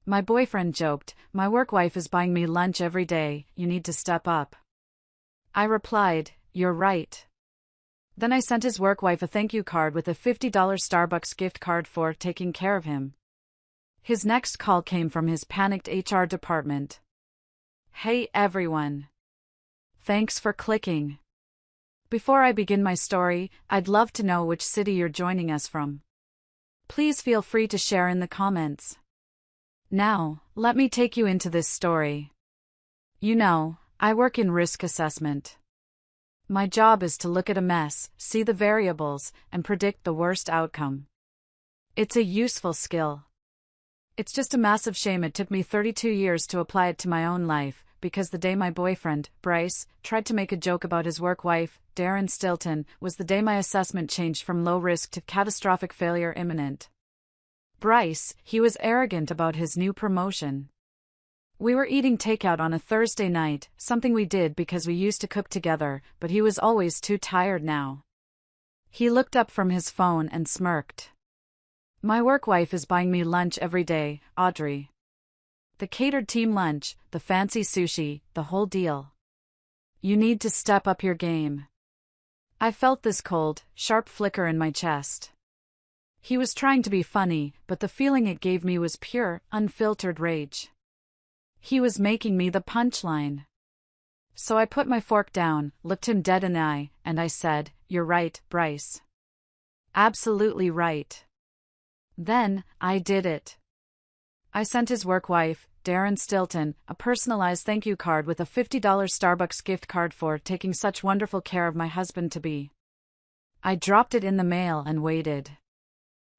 My boyfriend joked, "My work wife is buying me lunch every day, you need to step up." I replied, "You're right." Then I sent his work wife a thank you card with a $50 Starbucks gift card for taking care of him. His next call came from his panicked HR department. "Hey everyone. Thanks for clicking. Before I begin my story, I'd love to know which city you're joining us from. Please feel free to share in the comments. Now, let me take you into this story. You know, I work in risk assessment. My job is to look at a mess, see the variables, and predict the worst outcome. It's a useful skill. It's just a massive shame it took me 32 years to apply it to my own life, because the day my boyfriend, Bryce, tried to make a joke about his work wife, Darren Stilton, was the day my assessment changed from low risk to catastrophic failure imminent. Bryce, he was arrogant about his new promotion. We were eating takeout on a Thursday night, something we did because we used to cook together, but he was always too tired now. He looked up from his phone and smirked. "My work wife is buying me lunch every day, Audrey. The catered team lunch, the fancy sushi, the whole deal. You need to step up your game." I felt this cold, sharp flicker in my chest. He was trying to be funny, but the feeling it gave me was pure, unfiltered rage. He was making me the punchline. So I put my fork down, looked him dead in the eye, and I said, "You're right, Bryce. Absolutely right." Then, I did it. I sent his work wife, Darren Stilton, a personalized thank you card with a $50 Starbucks gift card for taking such wonderful care of my husband-to-be. I dropped it in the mail and waited.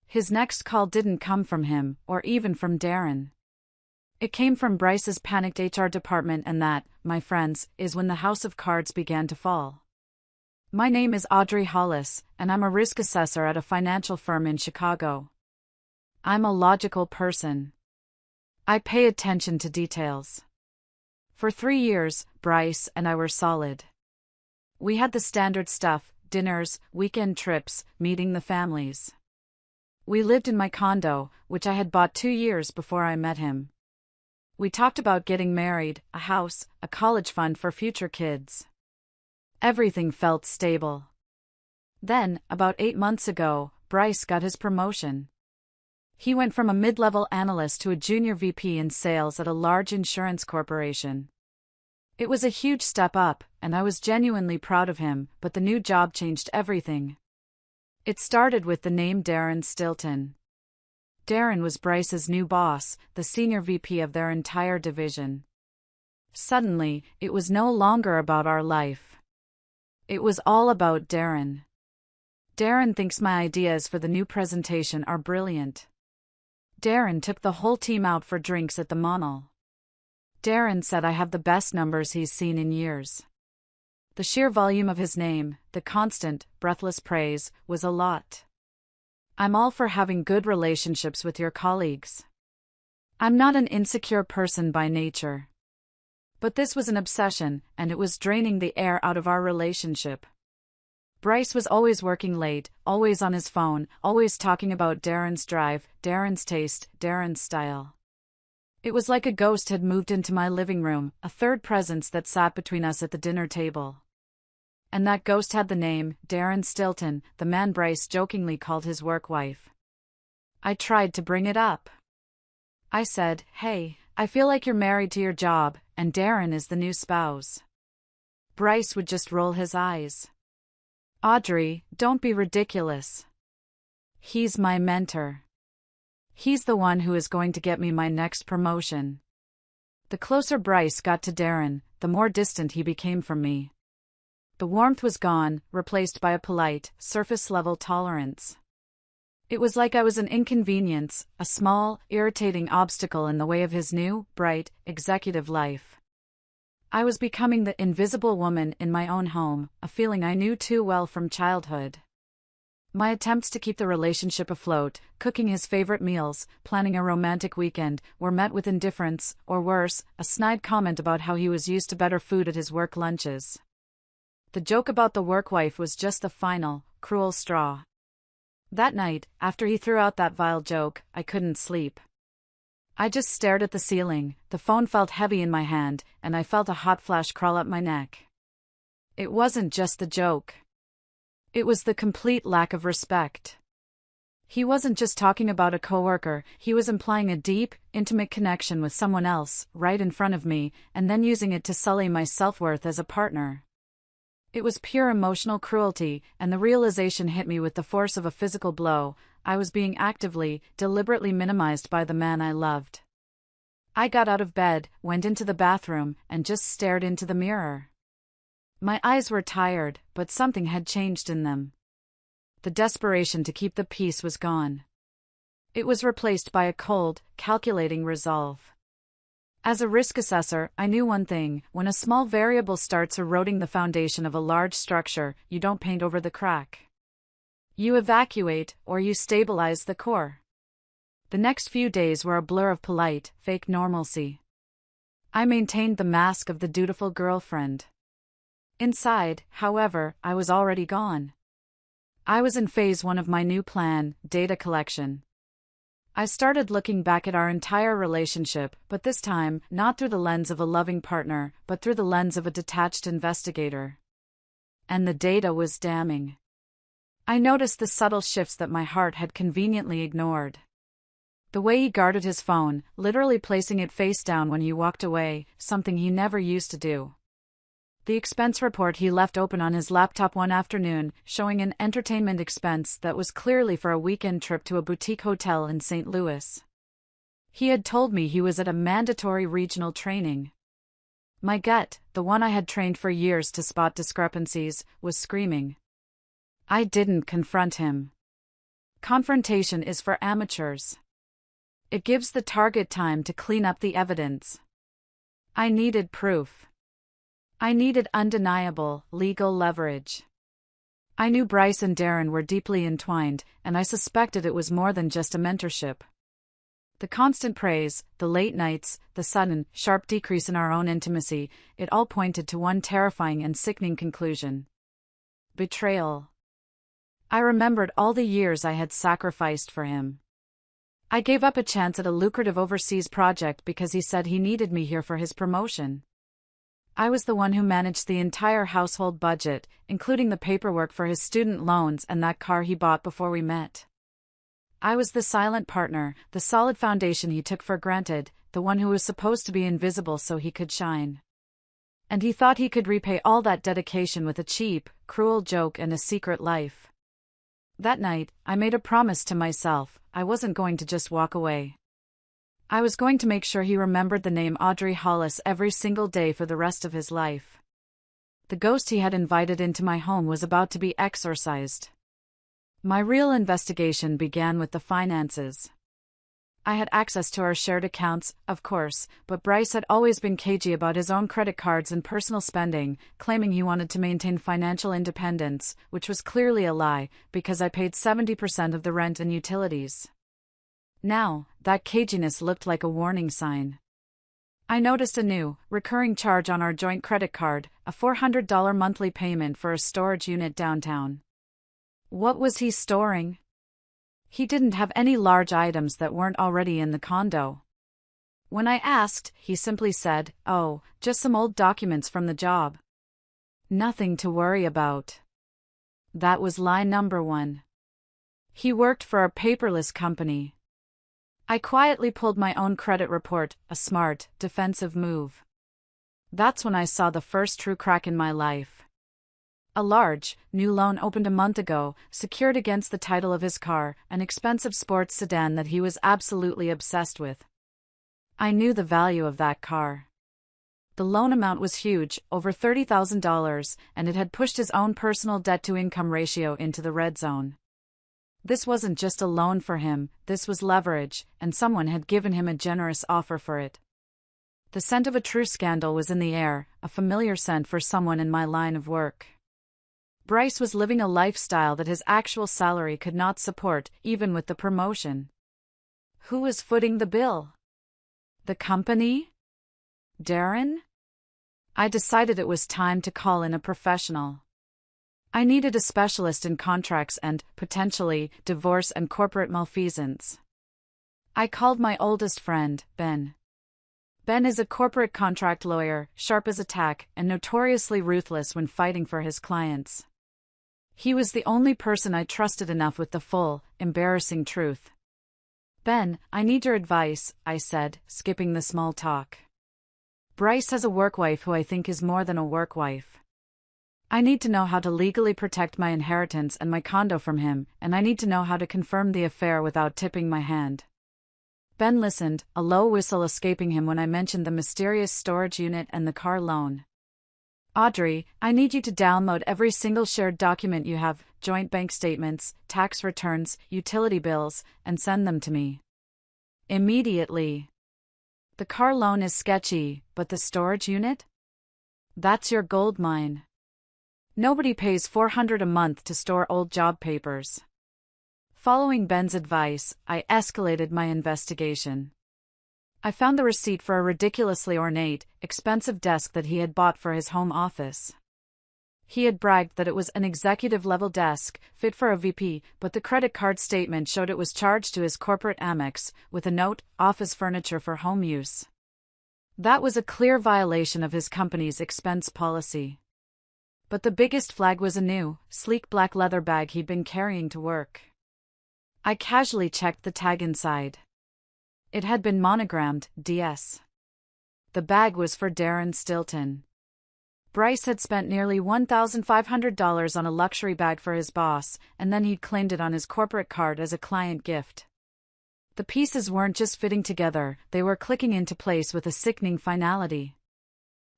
His next call didn't come from him, or even from Darren. It came from Bryce's panicked HR department, and that, my friends, is when the house of cards began to fall. My name is Audrey Hollis, and I'm a risk assessor at a financial firm in Chicago. I'm a logical person. I pay attention to details. For 3 years, Bryce and I were solid. We had the standard stuff, dinners, weekend trips, meeting the families. We lived in my condo, which I had bought 2 years before I met him. We talked about getting married, a house, a college fund for future kids. Everything felt stable. Then, about 8 months ago, Bryce got his promotion. He went from a mid-level analyst to a junior VP in sales at a large insurance corporation. It was a huge step up, and I was genuinely proud of him, but the new job changed everything. It started with the name Darren Stilton. Darren was Bryce's new boss, the senior VP of their entire division. Suddenly, it was no longer about our life. It was all about Darren. Darren thinks my ideas for the new presentation are brilliant. Darren took the whole team out for drinks at the mall. Darren said I have the best numbers he's seen in years. The sheer volume of his name, the constant, breathless praise, was a lot. I'm all for having good relationships with your colleagues. I'm not an insecure person by nature. But this was an obsession, and it was draining the air out of our relationship. Bryce was always working late, always on his phone, always talking about Darren's drive, Darren's taste, Darren's style. It was like a ghost had moved into my living room, a third presence that sat between us at the dinner table. And that ghost had the name, Darren Stilton, the man Bryce jokingly called his work wife. I tried to bring it up. I said, "Hey, I feel like you're married to your job, and Darren is the new spouse." Bryce would just roll his eyes. "Audrey, don't be ridiculous. He's my mentor. He's the one who is going to get me my next promotion." The closer Bryce got to Darren, the more distant he became from me. The warmth was gone, replaced by a polite, surface-level tolerance. It was like I was an inconvenience, a small, irritating obstacle in the way of his new, bright, executive life. I was becoming the invisible woman in my own home, a feeling I knew too well from childhood. My attempts to keep the relationship afloat, cooking his favorite meals, planning a romantic weekend, were met with indifference, or worse, a snide comment about how he was used to better food at his work lunches. The joke about the work wife was just the final, cruel straw. That night, after he threw out that vile joke, I couldn't sleep. I just stared at the ceiling, the phone felt heavy in my hand, and I felt a hot flash crawl up my neck. It wasn't just the joke. It was the complete lack of respect. He wasn't just talking about a coworker, he was implying a deep, intimate connection with someone else, right in front of me, and then using it to sully my self-worth as a partner. It was pure emotional cruelty, and the realization hit me with the force of a physical blow. I was being actively, deliberately minimized by the man I loved. I got out of bed, went into the bathroom, and just stared into the mirror. My eyes were tired, but something had changed in them. The desperation to keep the peace was gone. It was replaced by a cold, calculating resolve. As a risk assessor, I knew one thing: when a small variable starts eroding the foundation of a large structure, you don't paint over the crack. You evacuate, or you stabilize the core. The next few days were a blur of polite, fake normalcy. I maintained the mask of the dutiful girlfriend. Inside, however, I was already gone. I was in phase 1 of my new plan, data collection. I started looking back at our entire relationship, but this time, not through the lens of a loving partner, but through the lens of a detached investigator. And the data was damning. I noticed the subtle shifts that my heart had conveniently ignored. The way he guarded his phone, literally placing it face down when he walked away, something he never used to do. The expense report he left open on his laptop one afternoon, showing an entertainment expense that was clearly for a weekend trip to a boutique hotel in St. Louis. He had told me he was at a mandatory regional training. My gut, the one I had trained for years to spot discrepancies, was screaming. I didn't confront him. Confrontation is for amateurs. It gives the target time to clean up the evidence. I needed proof. I needed undeniable, legal leverage. I knew Bryce and Darren were deeply entwined, and I suspected it was more than just a mentorship. The constant praise, the late nights, the sudden, sharp decrease in our own intimacy, it all pointed to one terrifying and sickening conclusion. Betrayal. I remembered all the years I had sacrificed for him. I gave up a chance at a lucrative overseas project because he said he needed me here for his promotion. I was the one who managed the entire household budget, including the paperwork for his student loans and that car he bought before we met. I was the silent partner, the solid foundation he took for granted, the one who was supposed to be invisible so he could shine. And he thought he could repay all that dedication with a cheap, cruel joke and a secret life. That night, I made a promise to myself: I wasn't going to just walk away. I was going to make sure he remembered the name Audrey Hollis every single day for the rest of his life. The ghost he had invited into my home was about to be exorcised. My real investigation began with the finances. I had access to our shared accounts, of course, but Bryce had always been cagey about his own credit cards and personal spending, claiming he wanted to maintain financial independence, which was clearly a lie, because I paid 70% of the rent and utilities. Now, that caginess looked like a warning sign. I noticed a new, recurring charge on our joint credit card, a $400 monthly payment for a storage unit downtown. What was he storing? He didn't have any large items that weren't already in the condo. When I asked, he simply said, "Oh, just some old documents from the job. Nothing to worry about." That was lie number 1. He worked for a paperless company. I quietly pulled my own credit report, a smart, defensive move. That's when I saw the first true crack in my life. A large, new loan opened a month ago, secured against the title of his car, an expensive sports sedan that he was absolutely obsessed with. I knew the value of that car. The loan amount was huge, over $30,000, and it had pushed his own personal debt-to-income ratio into the red zone. This wasn't just a loan for him, this was leverage, and someone had given him a generous offer for it. The scent of a true scandal was in the air, a familiar scent for someone in my line of work. Bryce was living a lifestyle that his actual salary could not support, even with the promotion. Who was footing the bill? The company? Darren? I decided it was time to call in a professional. I needed a specialist in contracts and, potentially, divorce and corporate malfeasance. I called my oldest friend, Ben. Ben is a corporate contract lawyer, sharp as a tack, and notoriously ruthless when fighting for his clients. He was the only person I trusted enough with the full, embarrassing truth. Ben, I need your advice, I said, skipping the small talk. Bryce has a work wife who I think is more than a work wife. I need to know how to legally protect my inheritance and my condo from him, and I need to know how to confirm the affair without tipping my hand. Ben listened, a low whistle escaping him when I mentioned the mysterious storage unit and the car loan. Audrey, I need you to download every single shared document you have, joint bank statements, tax returns, utility bills, and send them to me. Immediately. The car loan is sketchy, but the storage unit? That's your gold mine. Nobody pays $400 a month to store old job papers. Following Ben's advice, I escalated my investigation. I found the receipt for a ridiculously ornate, expensive desk that he had bought for his home office. He had bragged that it was an executive-level desk, fit for a VP, but the credit card statement showed it was charged to his corporate Amex, with a note, office furniture for home use. That was a clear violation of his company's expense policy. But the biggest flag was a new, sleek black leather bag he'd been carrying to work. I casually checked the tag inside. It had been monogrammed, DS. The bag was for Darren Stilton. Bryce had spent nearly $1,500 on a luxury bag for his boss, and then he'd claimed it on his corporate card as a client gift. The pieces weren't just fitting together, they were clicking into place with a sickening finality.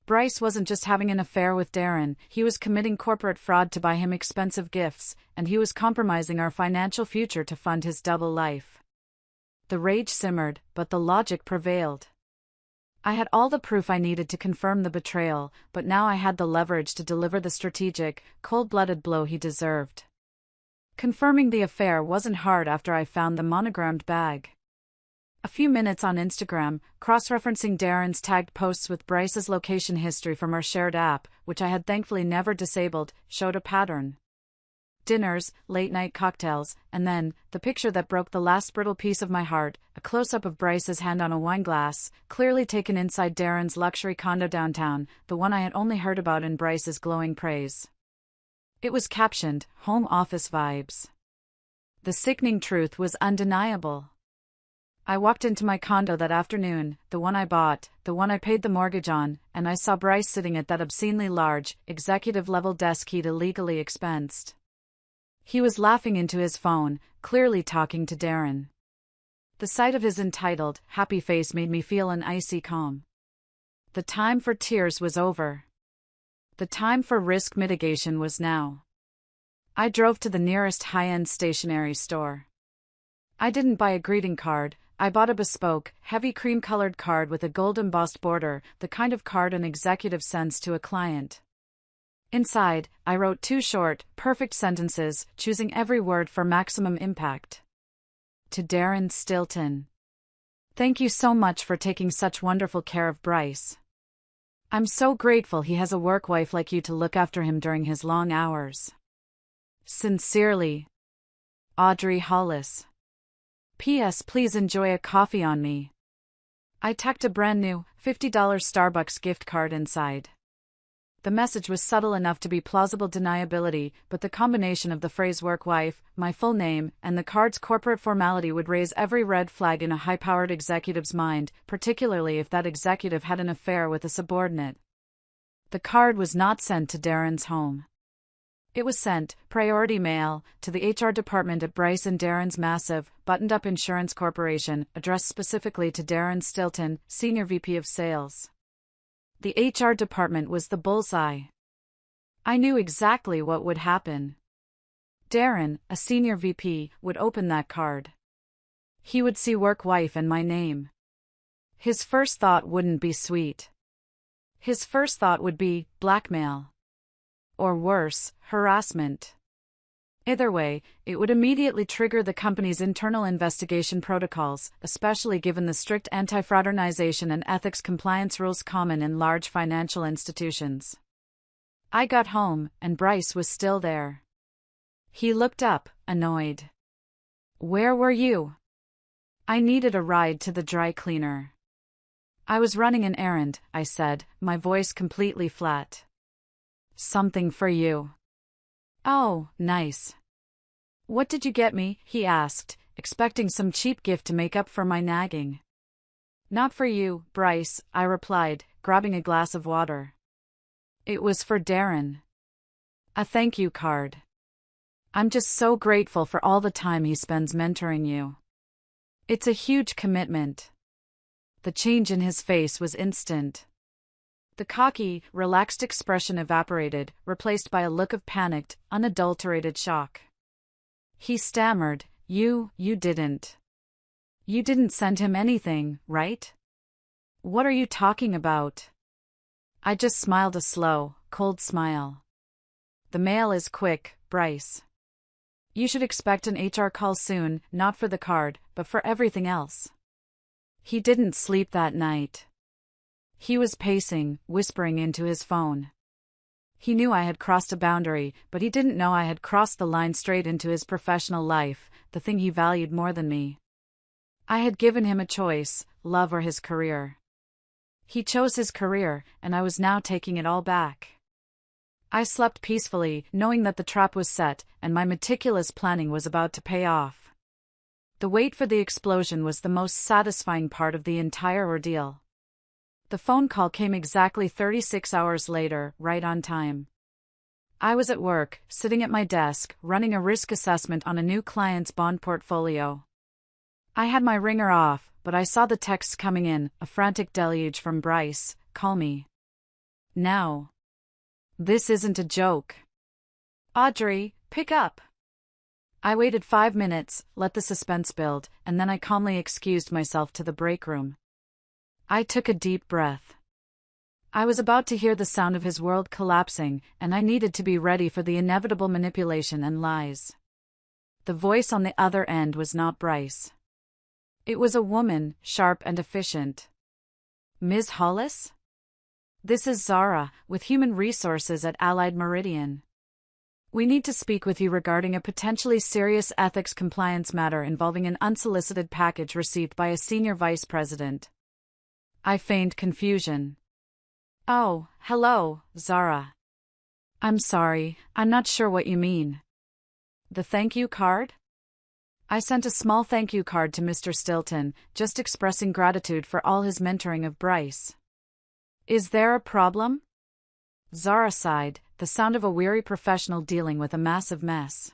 Bryce wasn't just having an affair with Darren, he was committing corporate fraud to buy him expensive gifts, and he was compromising our financial future to fund his double life. The rage simmered, but the logic prevailed. I had all the proof I needed to confirm the betrayal, but now I had the leverage to deliver the strategic, cold-blooded blow he deserved. Confirming the affair wasn't hard after I found the monogrammed bag. A few minutes on Instagram, cross-referencing Darren's tagged posts with Bryce's location history from our shared app, which I had thankfully never disabled, showed a pattern. Dinners, late-night cocktails, and then, the picture that broke the last brittle piece of my heart, a close-up of Bryce's hand on a wine glass, clearly taken inside Darren's luxury condo downtown, the one I had only heard about in Bryce's glowing praise. It was captioned, "Home Office Vibes." The sickening truth was undeniable. I walked into my condo that afternoon, the one I bought, the one I paid the mortgage on, and I saw Bryce sitting at that obscenely large, executive-level desk he'd illegally expensed. He was laughing into his phone, clearly talking to Darren. The sight of his entitled, happy face made me feel an icy calm. The time for tears was over. The time for risk mitigation was now. I drove to the nearest high-end stationery store. I didn't buy a greeting card, I bought a bespoke, heavy cream-colored card with a gold-embossed border, the kind of card an executive sends to a client. Inside, I wrote 2 short, perfect sentences, choosing every word for maximum impact. To Darren Stilton. Thank you so much for taking such wonderful care of Bryce. I'm so grateful he has a work wife like you to look after him during his long hours. Sincerely, Audrey Hollis. P.S. Please enjoy a coffee on me. I tacked a brand new, $50 Starbucks gift card inside. The message was subtle enough to be plausible deniability, but the combination of the phrase work wife, my full name, and the card's corporate formality would raise every red flag in a high-powered executive's mind, particularly if that executive had an affair with a subordinate. The card was not sent to Darren's home. It was sent, priority mail, to the HR department at Bryce and Darren's massive, buttoned-up insurance corporation, addressed specifically to Darren Stilton, Senior VP of Sales. The HR department was the bullseye. I knew exactly what would happen. Darren, a senior VP, would open that card. He would see work wife and my name. His first thought wouldn't be sweet. His first thought would be blackmail. Or worse, harassment. Either way, it would immediately trigger the company's internal investigation protocols, especially given the strict anti-fraternization and ethics compliance rules common in large financial institutions. I got home, and Bryce was still there. He looked up, annoyed. "Where were you?" I needed a ride to the dry cleaner. I was running an errand, I said, my voice completely flat. Something for you. Oh, nice. What did you get me? He asked, expecting some cheap gift to make up for my nagging. Not for you, Bryce, I replied, grabbing a glass of water. It was for Darren. A thank you card. I'm just so grateful for all the time he spends mentoring you. It's a huge commitment. The change in his face was instant. The cocky, relaxed expression evaporated, replaced by a look of panicked, unadulterated shock. He stammered, You didn't. You didn't send him anything, right? What are you talking about? I just smiled a slow, cold smile. The mail is quick, Bryce. You should expect an HR call soon, not for the card, but for everything else. He didn't sleep that night. He was pacing, whispering into his phone. He knew I had crossed a boundary, but he didn't know I had crossed the line straight into his professional life, the thing he valued more than me. I had given him a choice, love or his career. He chose his career, and I was now taking it all back. I slept peacefully, knowing that the trap was set, and my meticulous planning was about to pay off. The wait for the explosion was the most satisfying part of the entire ordeal. The phone call came exactly 36 hours later, right on time. I was at work, sitting at my desk, running a risk assessment on a new client's bond portfolio. I had my ringer off, but I saw the texts coming in, a frantic deluge from Bryce, call me. Now. This isn't a joke. Audrey, pick up. I waited 5 minutes, let the suspense build, and then I calmly excused myself to the break room. I took a deep breath. I was about to hear the sound of his world collapsing, and I needed to be ready for the inevitable manipulation and lies. The voice on the other end was not Bryce. It was a woman, sharp and efficient. Ms. Hollis? This is Zara, with Human Resources at Allied Meridian. We need to speak with you regarding a potentially serious ethics compliance matter involving an unsolicited package received by a senior vice president. I feigned confusion. Oh, hello, Zara. I'm sorry, I'm not sure what you mean. The thank you card? I sent a small thank you card to Mr. Stilton, just expressing gratitude for all his mentoring of Bryce. Is there a problem? Zara sighed, the sound of a weary professional dealing with a massive mess.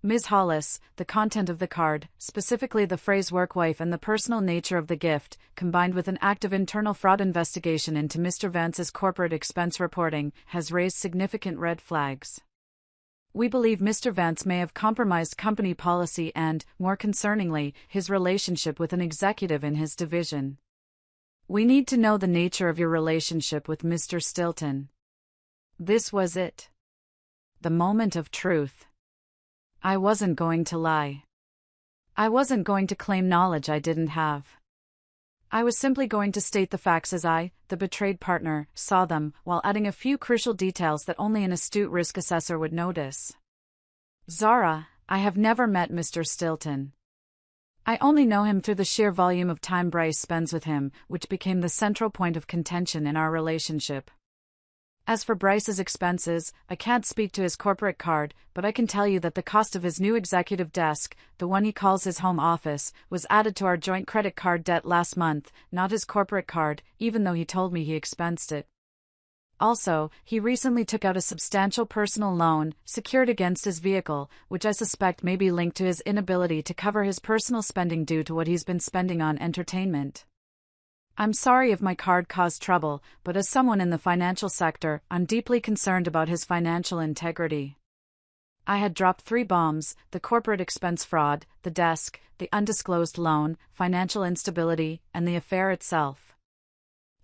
Ms. Hollis, the content of the card, specifically the phrase workwife and the personal nature of the gift, combined with an active internal fraud investigation into Mr. Vance's corporate expense reporting, has raised significant red flags. We believe Mr. Vance may have compromised company policy and, more concerningly, his relationship with an executive in his division. We need to know the nature of your relationship with Mr. Stilton. This was it. The moment of truth. I wasn't going to lie. I wasn't going to claim knowledge I didn't have. I was simply going to state the facts as I, the betrayed partner, saw them, while adding a few crucial details that only an astute risk assessor would notice. Zara, I have never met Mr. Stilton. I only know him through the sheer volume of time Bryce spends with him, which became the central point of contention in our relationship. As for Bryce's expenses, I can't speak to his corporate card, but I can tell you that the cost of his new executive desk, the one he calls his home office, was added to our joint credit card debt last month, not his corporate card, even though he told me he expensed it. Also, he recently took out a substantial personal loan, secured against his vehicle, which I suspect may be linked to his inability to cover his personal spending due to what he's been spending on entertainment. I'm sorry if my card caused trouble, but as someone in the financial sector, I'm deeply concerned about his financial integrity. I had dropped 3 bombs: the corporate expense fraud, the desk, the undisclosed loan, financial instability, and the affair itself.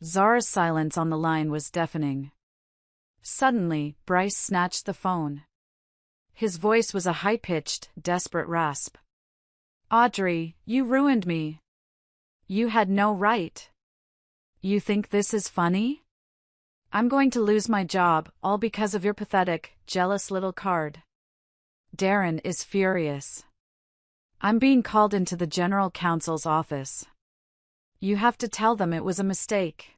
Zara's silence on the line was deafening. Suddenly, Bryce snatched the phone. His voice was a high-pitched, desperate rasp. Audrey, you ruined me. You had no right. You think this is funny? I'm going to lose my job, all because of your pathetic, jealous little card. Darren is furious. I'm being called into the general counsel's office. You have to tell them it was a mistake.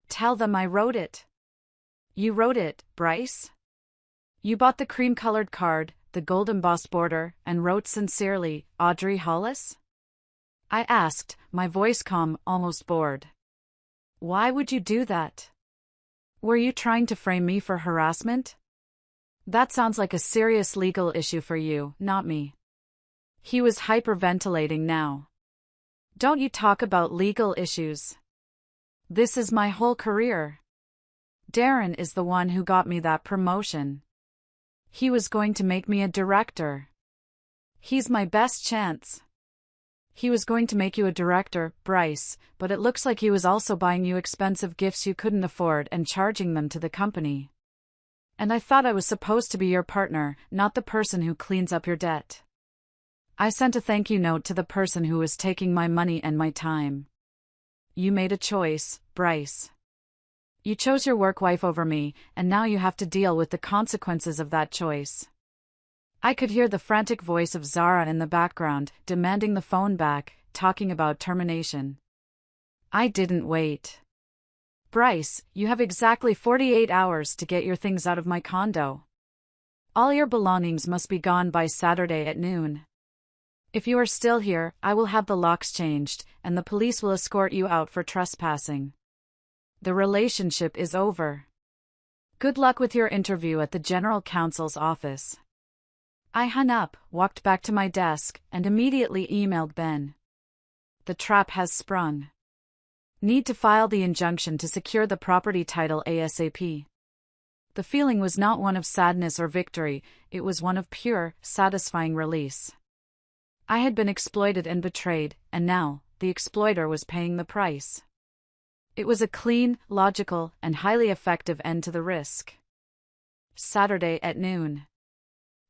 Tell them I wrote it. You wrote it, Bryce? You bought the cream-colored card, the gold embossed border, and wrote sincerely, Audrey Hollis? I asked, my voice calm, almost bored. Why would you do that? Were you trying to frame me for harassment? That sounds like a serious legal issue for you, not me. He was hyperventilating now. Don't you talk about legal issues. This is my whole career. Darren is the one who got me that promotion. He was going to make me a director. He's my best chance. He was going to make you a director, Bryce, but it looks like he was also buying you expensive gifts you couldn't afford and charging them to the company. And I thought I was supposed to be your partner, not the person who cleans up your debt. I sent a thank you note to the person who was taking my money and my time. You made a choice, Bryce. You chose your work wife over me, and now you have to deal with the consequences of that choice. I could hear the frantic voice of Zara in the background, demanding the phone back, talking about termination. I didn't wait. Bryce, you have exactly 48 hours to get your things out of my condo. All your belongings must be gone by Saturday at noon. If you are still here, I will have the locks changed, and the police will escort you out for trespassing. The relationship is over. Good luck with your interview at the general counsel's office. I hung up, walked back to my desk, and immediately emailed Ben. The trap has sprung. Need to file the injunction to secure the property title ASAP. The feeling was not one of sadness or victory, it was one of pure, satisfying release. I had been exploited and betrayed, and now, the exploiter was paying the price. It was a clean, logical, and highly effective end to the risk. Saturday at noon.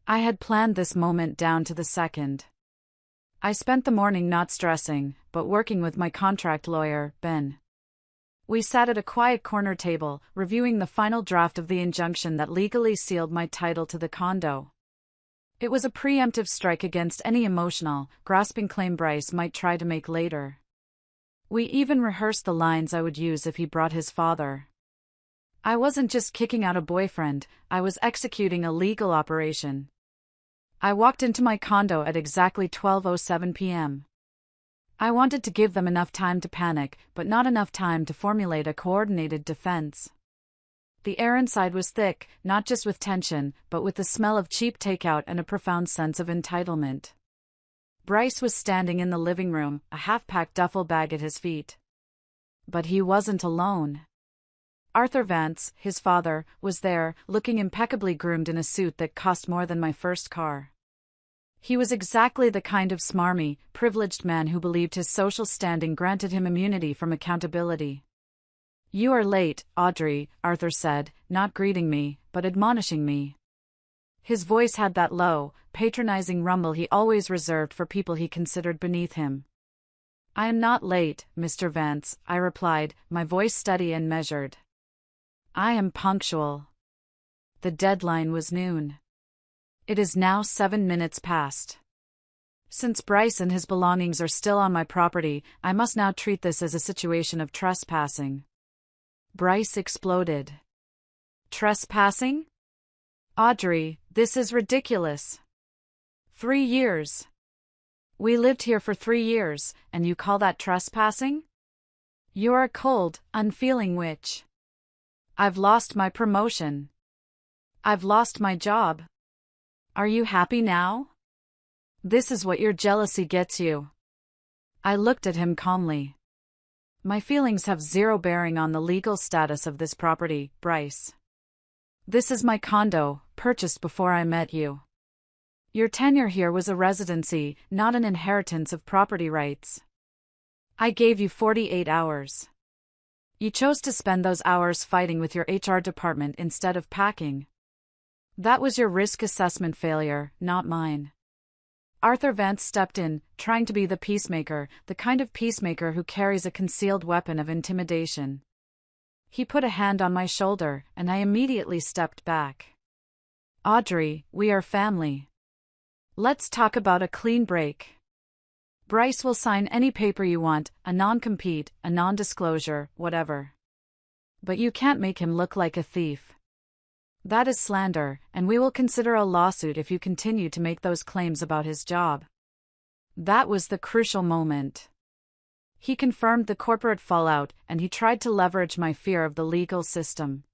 I had planned this moment down to the second. I spent the morning not stressing, but working with my contract lawyer, Ben. We sat at a quiet corner table, reviewing the final draft of the injunction that legally sealed my title to the condo. It was a preemptive strike against any emotional, grasping claim Bryce might try to make later. We even rehearsed the lines I would use if he brought his father. I wasn't just kicking out a boyfriend, I was executing a legal operation. I walked into my condo at exactly 12:07 p.m. I wanted to give them enough time to panic, but not enough time to formulate a coordinated defense. The air inside was thick, not just with tension, but with the smell of cheap takeout and a profound sense of entitlement. Bryce was standing in the living room, a half-packed duffel bag at his feet. But he wasn't alone. Arthur Vance, his father, was there, looking impeccably groomed in a suit that cost more than my first car. He was exactly the kind of smarmy, privileged man who believed his social standing granted him immunity from accountability. "You are late, Audrey," Arthur said, not greeting me, but admonishing me. His voice had that low, patronizing rumble he always reserved for people he considered beneath him. "I am not late, Mr. Vance," I replied, my voice steady and measured. "I am punctual." The deadline was noon. It is now 7 minutes past. Since Bryce and his belongings are still on my property, I must now treat this as a situation of trespassing. Bryce exploded. "Trespassing? Audrey, this is ridiculous. 3 years. We lived here for 3 years, and you call that trespassing? You're a cold, unfeeling witch. I've lost my promotion. I've lost my job. Are you happy now? This is what your jealousy gets you." I looked at him calmly. "My feelings have zero bearing on the legal status of this property, Bryce. This is my condo, purchased before I met you. Your tenure here was a residency, not an inheritance of property rights. I gave you 48 hours. You chose to spend those hours fighting with your HR department instead of packing. That was your risk assessment failure, not mine." Arthur Vance stepped in, trying to be the peacemaker, the kind of peacemaker who carries a concealed weapon of intimidation. He put a hand on my shoulder, and I immediately stepped back. "Audrey, we are family. Let's talk about a clean break. Bryce will sign any paper you want, a non-compete, a non-disclosure, whatever. But you can't make him look like a thief. That is slander, and we will consider a lawsuit if you continue to make those claims about his job. That was the crucial moment. He confirmed the corporate fallout, and he tried to leverage my fear of the legal system.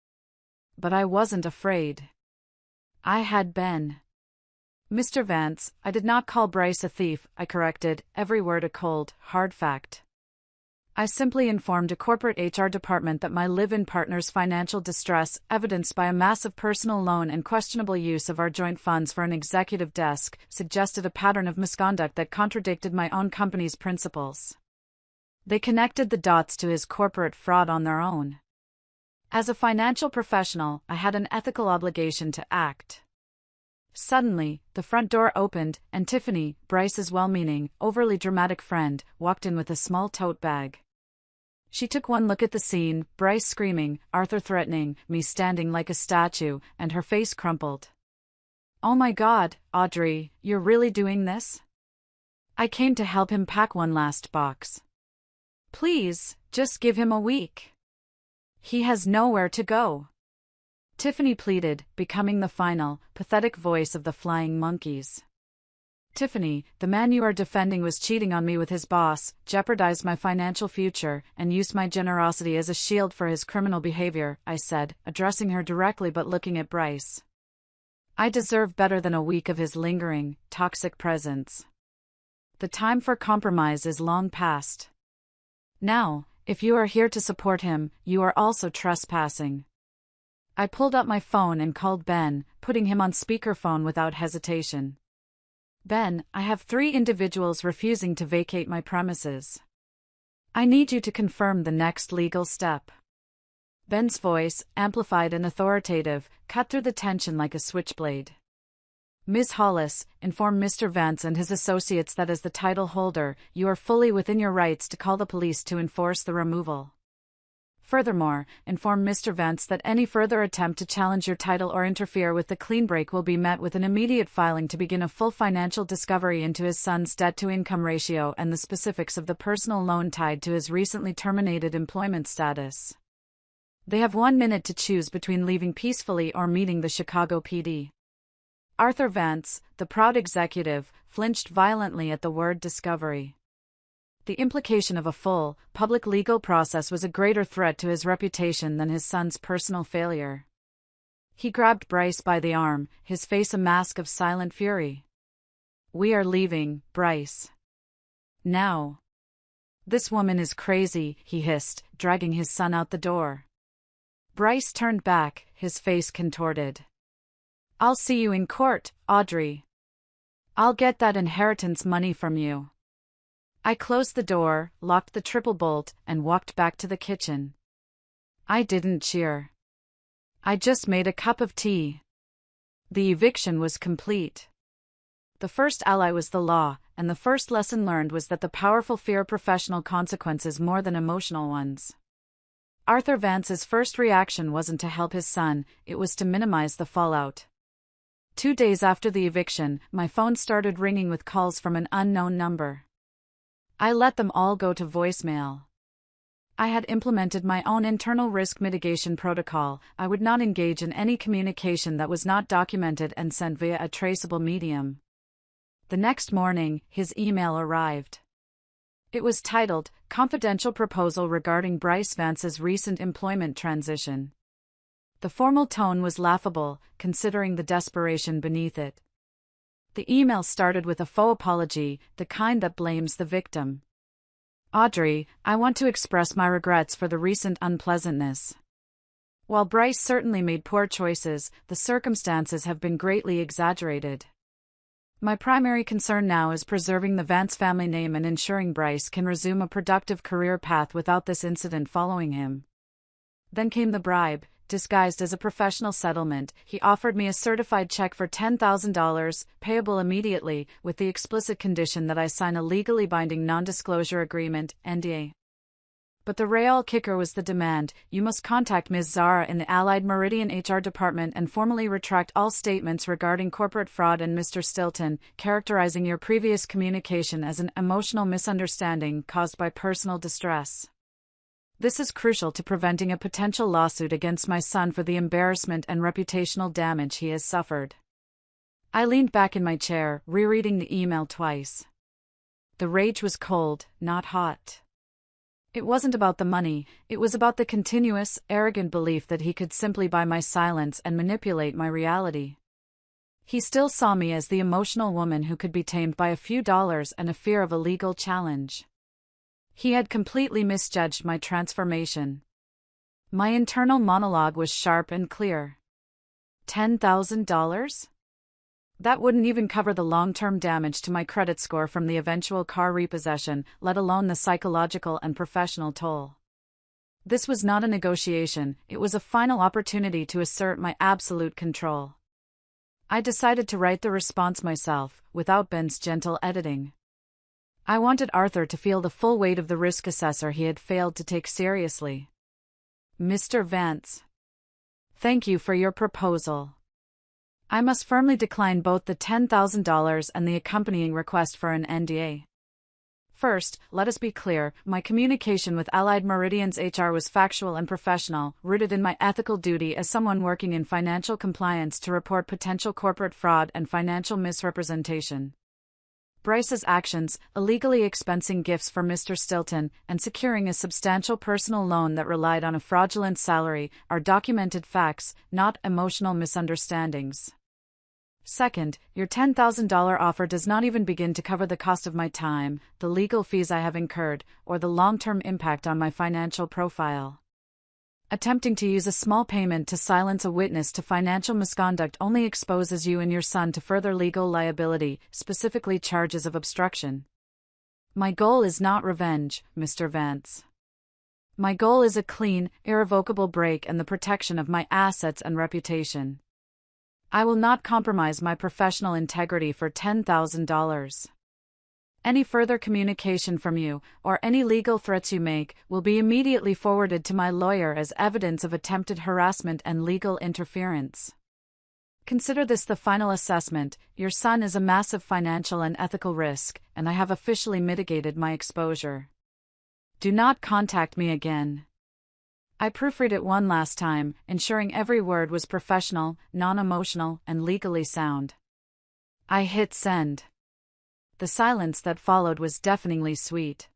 But I wasn't afraid. I had been. Mr. Vance, I did not call Bryce a thief, I corrected, every word a cold, hard fact. I simply informed a corporate HR department that my live-in partner's financial distress, evidenced by a massive personal loan and questionable use of our joint funds for an executive desk, suggested a pattern of misconduct that contradicted my own company's principles. They connected the dots to his corporate fraud on their own. As a financial professional, I had an ethical obligation to act. Suddenly, the front door opened, and Tiffany, Bryce's well-meaning, overly dramatic friend, walked in with a small tote bag. She took one look at the scene, Bryce screaming, Arthur threatening, me standing like a statue, and her face crumpled. "Oh my God, Audrey, you're really doing this?" "I came to help him pack one last box. Please, just give him a week. He has nowhere to go," Tiffany pleaded, becoming the final, pathetic voice of the flying monkeys. "Tiffany, the man you are defending was cheating on me with his boss, jeopardized my financial future, and used my generosity as a shield for his criminal behavior," I said, addressing her directly but looking at Bryce. "I deserve better than a week of his lingering, toxic presence. The time for compromise is long past. Now, if you are here to support him, you are also trespassing." I pulled up my phone and called Ben, putting him on speakerphone without hesitation. "Ben, I have 3 individuals refusing to vacate my premises. I need you to confirm the next legal step." Ben's voice, amplified and authoritative, cut through the tension like a switchblade. "Ms. Hollis, inform Mr. Vance and his associates that as the title holder, you are fully within your rights to call the police to enforce the removal. Furthermore, inform Mr. Vance that any further attempt to challenge your title or interfere with the clean break will be met with an immediate filing to begin a full financial discovery into his son's debt-to-income ratio and the specifics of the personal loan tied to his recently terminated employment status. They have 1 minute to choose between leaving peacefully or meeting the Chicago PD." Arthur Vance, the proud executive, flinched violently at the word discovery. The implication of a full, public legal process was a greater threat to his reputation than his son's personal failure. He grabbed Bryce by the arm, his face a mask of silent fury. "We are leaving, Bryce. Now." "This woman is crazy," he hissed, dragging his son out the door. Bryce turned back, his face contorted. "I'll see you in court, Audrey. I'll get that inheritance money from you." I closed the door, locked the triple bolt, and walked back to the kitchen. I didn't cheer. I just made a cup of tea. The eviction was complete. The first ally was the law, and the first lesson learned was that the powerful fear professional consequences more than emotional ones. Arthur Vance's first reaction wasn't to help his son, it was to minimize the fallout. 2 days after the eviction, my phone started ringing with calls from an unknown number. I let them all go to voicemail. I had implemented my own internal risk mitigation protocol. I would not engage in any communication that was not documented and sent via a traceable medium. The next morning, his email arrived. It was titled, "Confidential Proposal Regarding Bryce Vance's Recent Employment Transition." The formal tone was laughable, considering the desperation beneath it. The email started with a faux apology, the kind that blames the victim. "Audrey, I want to express my regrets for the recent unpleasantness. While Bryce certainly made poor choices, the circumstances have been greatly exaggerated. My primary concern now is preserving the Vance family name and ensuring Bryce can resume a productive career path without this incident following him." Then came the bribe. Disguised as a professional settlement, he offered me a certified check for $10,000, payable immediately, with the explicit condition that I sign a legally binding non-disclosure agreement, NDA. But the real kicker was the demand: you must contact Ms. Zara in the Allied Meridian HR department and formally retract all statements regarding corporate fraud and Mr. Stilton, characterizing your previous communication as an emotional misunderstanding caused by personal distress. This is crucial to preventing a potential lawsuit against my son for the embarrassment and reputational damage he has suffered. I leaned back in my chair, rereading the email twice. The rage was cold, not hot. It wasn't about the money, it was about the continuous, arrogant belief that he could simply buy my silence and manipulate my reality. He still saw me as the emotional woman who could be tamed by a few dollars and a fear of a legal challenge. He had completely misjudged my transformation. My internal monologue was sharp and clear. $10,000? That wouldn't even cover the long-term damage to my credit score from the eventual car repossession, let alone the psychological and professional toll. This was not a negotiation, it was a final opportunity to assert my absolute control. I decided to write the response myself, without Ben's gentle editing. I wanted Arthur to feel the full weight of the risk assessor he had failed to take seriously. Mr. Vance. Thank you for your proposal. I must firmly decline both the $10,000 and the accompanying request for an NDA. First, let us be clear, my communication with Allied Meridian's HR was factual and professional, rooted in my ethical duty as someone working in financial compliance to report potential corporate fraud and financial misrepresentation. Bryce's actions, illegally expensing gifts for Mr. Stilton, and securing a substantial personal loan that relied on a fraudulent salary, are documented facts, not emotional misunderstandings. Second, your $10,000 offer does not even begin to cover the cost of my time, the legal fees I have incurred, or the long-term impact on my financial profile. Attempting to use a small payment to silence a witness to financial misconduct only exposes you and your son to further legal liability, specifically charges of obstruction. My goal is not revenge, Mr. Vance. My goal is a clean, irrevocable break and the protection of my assets and reputation. I will not compromise my professional integrity for $10,000. Any further communication from you, or any legal threats you make, will be immediately forwarded to my lawyer as evidence of attempted harassment and legal interference. Consider this the final assessment: your son is a massive financial and ethical risk, and I have officially mitigated my exposure. Do not contact me again. I proofread it one last time, ensuring every word was professional, non-emotional, and legally sound. I hit send. The silence that followed was deafeningly sweet.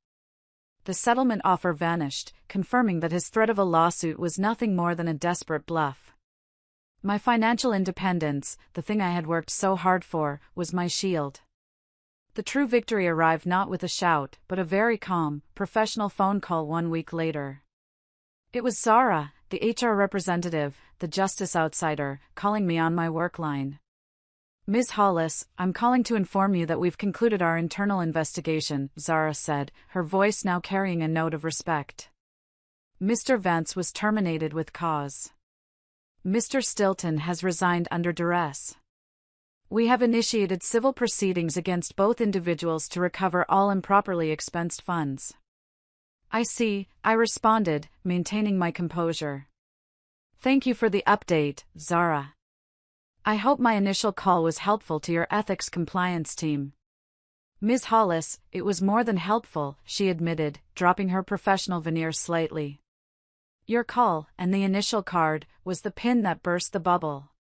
The settlement offer vanished, confirming that his threat of a lawsuit was nothing more than a desperate bluff. My financial independence, the thing I had worked so hard for, was my shield. The true victory arrived not with a shout, but a very calm, professional phone call 1 week later. It was Zara, the HR representative, the justice outsider, calling me on my work line. Ms. Hollis, I'm calling to inform you that we've concluded our internal investigation, Zara said, her voice now carrying a note of respect. Mr. Vance was terminated with cause. Mr. Stilton has resigned under duress. We have initiated civil proceedings against both individuals to recover all improperly expensed funds. I see, I responded, maintaining my composure. Thank you for the update, Zara. I hope my initial call was helpful to your ethics compliance team. Ms. Hollis, it was more than helpful, she admitted, dropping her professional veneer slightly. Your call, and the initial card, was the pin that burst the bubble.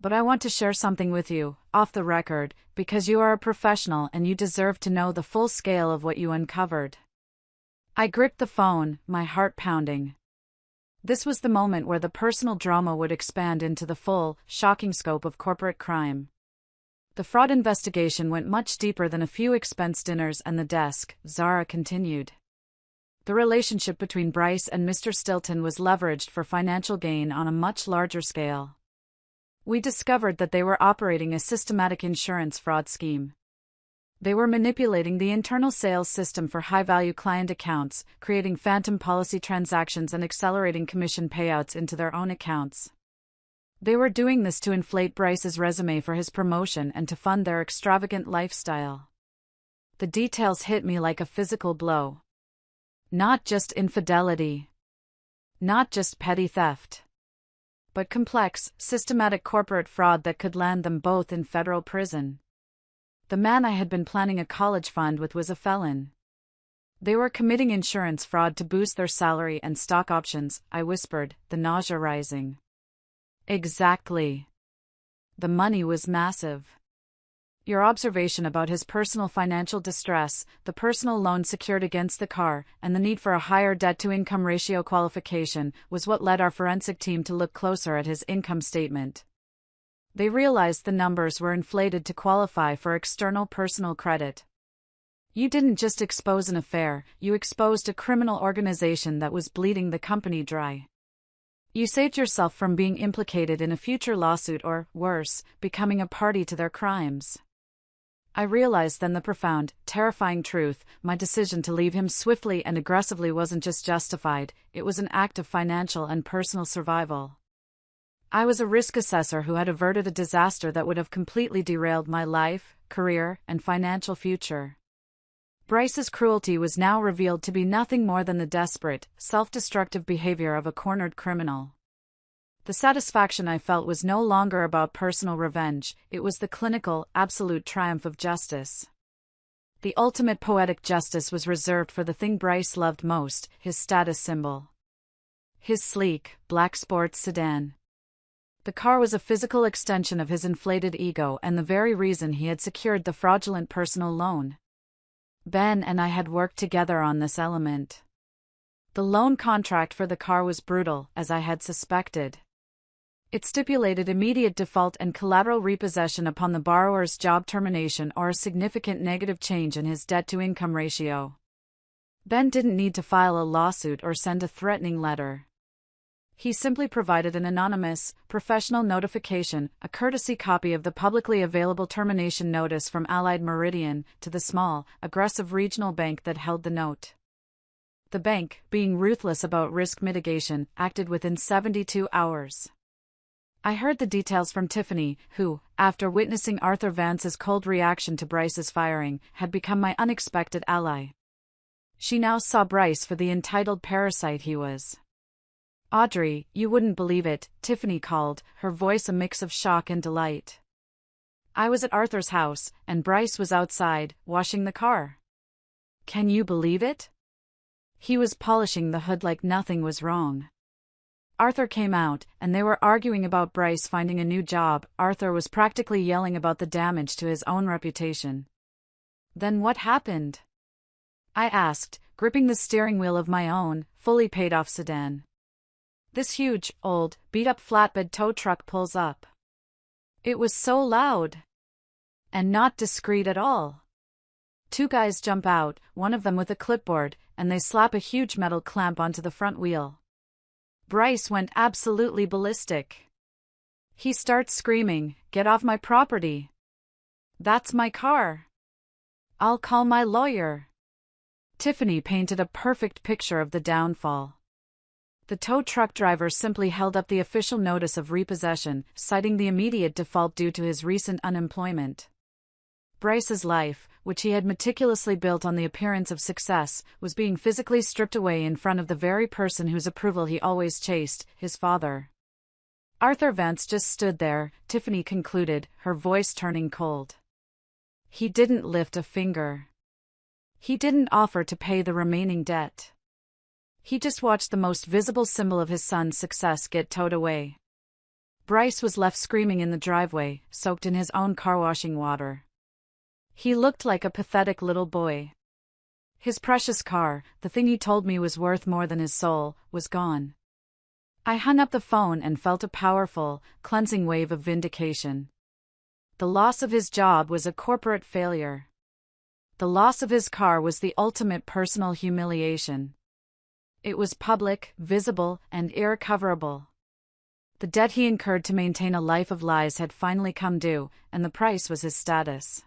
But I want to share something with you, off the record, because you are a professional and you deserve to know the full scale of what you uncovered. I gripped the phone, my heart pounding. This was the moment where the personal drama would expand into the full, shocking scope of corporate crime. The fraud investigation went much deeper than a few expense dinners and the desk, Zara continued. The relationship between Bryce and Mr. Stilton was leveraged for financial gain on a much larger scale. We discovered that they were operating a systematic insurance fraud scheme. They were manipulating the internal sales system for high-value client accounts, creating phantom policy transactions and accelerating commission payouts into their own accounts. They were doing this to inflate Bryce's resume for his promotion and to fund their extravagant lifestyle. The details hit me like a physical blow. Not just infidelity. Not just petty theft. But complex, systematic corporate fraud that could land them both in federal prison. The man I had been planning a college fund with was a felon. They were committing insurance fraud to boost their salary and stock options, I whispered, the nausea rising. Exactly. The money was massive. Your observation about his personal financial distress, the personal loan secured against the car, and the need for a higher debt-to-income ratio qualification was what led our forensic team to look closer at his income statement. They realized the numbers were inflated to qualify for external personal credit. You didn't just expose an affair, you exposed a criminal organization that was bleeding the company dry. You saved yourself from being implicated in a future lawsuit or, worse, becoming a party to their crimes. I realized then the profound, terrifying truth: my decision to leave him swiftly and aggressively wasn't just justified, it was an act of financial and personal survival. I was a risk assessor who had averted a disaster that would have completely derailed my life, career, and financial future. Bryce's cruelty was now revealed to be nothing more than the desperate, self-destructive behavior of a cornered criminal. The satisfaction I felt was no longer about personal revenge, it was the clinical, absolute triumph of justice. The ultimate poetic justice was reserved for the thing Bryce loved most, his status symbol. His sleek, black sports sedan. The car was a physical extension of his inflated ego and the very reason he had secured the fraudulent personal loan. Ben and I had worked together on this element. The loan contract for the car was brutal, as I had suspected. It stipulated immediate default and collateral repossession upon the borrower's job termination or a significant negative change in his debt-to-income ratio. Ben didn't need to file a lawsuit or send a threatening letter. He simply provided an anonymous, professional notification, a courtesy copy of the publicly available termination notice from Allied Meridian, to the small, aggressive regional bank that held the note. The bank, being ruthless about risk mitigation, acted within 72 hours. I heard the details from Tiffany, who, after witnessing Arthur Vance's cold reaction to Bryce's firing, had become my unexpected ally. She now saw Bryce for the entitled parasite he was. "Audrey, you wouldn't believe it," Tiffany called, her voice a mix of shock and delight. I was at Arthur's house, and Bryce was outside, washing the car. Can you believe it? He was polishing the hood like nothing was wrong. Arthur came out, and they were arguing about Bryce finding a new job. Arthur was practically yelling about the damage to his own reputation. Then what happened? I asked, gripping the steering wheel of my own, fully paid-off sedan. This huge, old, beat-up flatbed tow truck pulls up. It was so loud. And not discreet at all. Two guys jump out, one of them with a clipboard, and they slap a huge metal clamp onto the front wheel. Bryce went absolutely ballistic. He starts screaming, "Get off my property! That's my car! I'll call my lawyer!" Tiffany painted a perfect picture of the downfall. The tow truck driver simply held up the official notice of repossession, citing the immediate default due to his recent unemployment. Bryce's life, which he had meticulously built on the appearance of success, was being physically stripped away in front of the very person whose approval he always chased, his father. Arthur Vance just stood there, Tiffany concluded, her voice turning cold. He didn't lift a finger. He didn't offer to pay the remaining debt. He just watched the most visible symbol of his son's success get towed away. Bryce was left screaming in the driveway, soaked in his own car-washing water. He looked like a pathetic little boy. His precious car, the thing he told me was worth more than his soul, was gone. I hung up the phone and felt a powerful, cleansing wave of vindication. The loss of his job was a corporate failure. The loss of his car was the ultimate personal humiliation. It was public, visible, and irrecoverable. The debt he incurred to maintain a life of lies had finally come due, and the price was his status.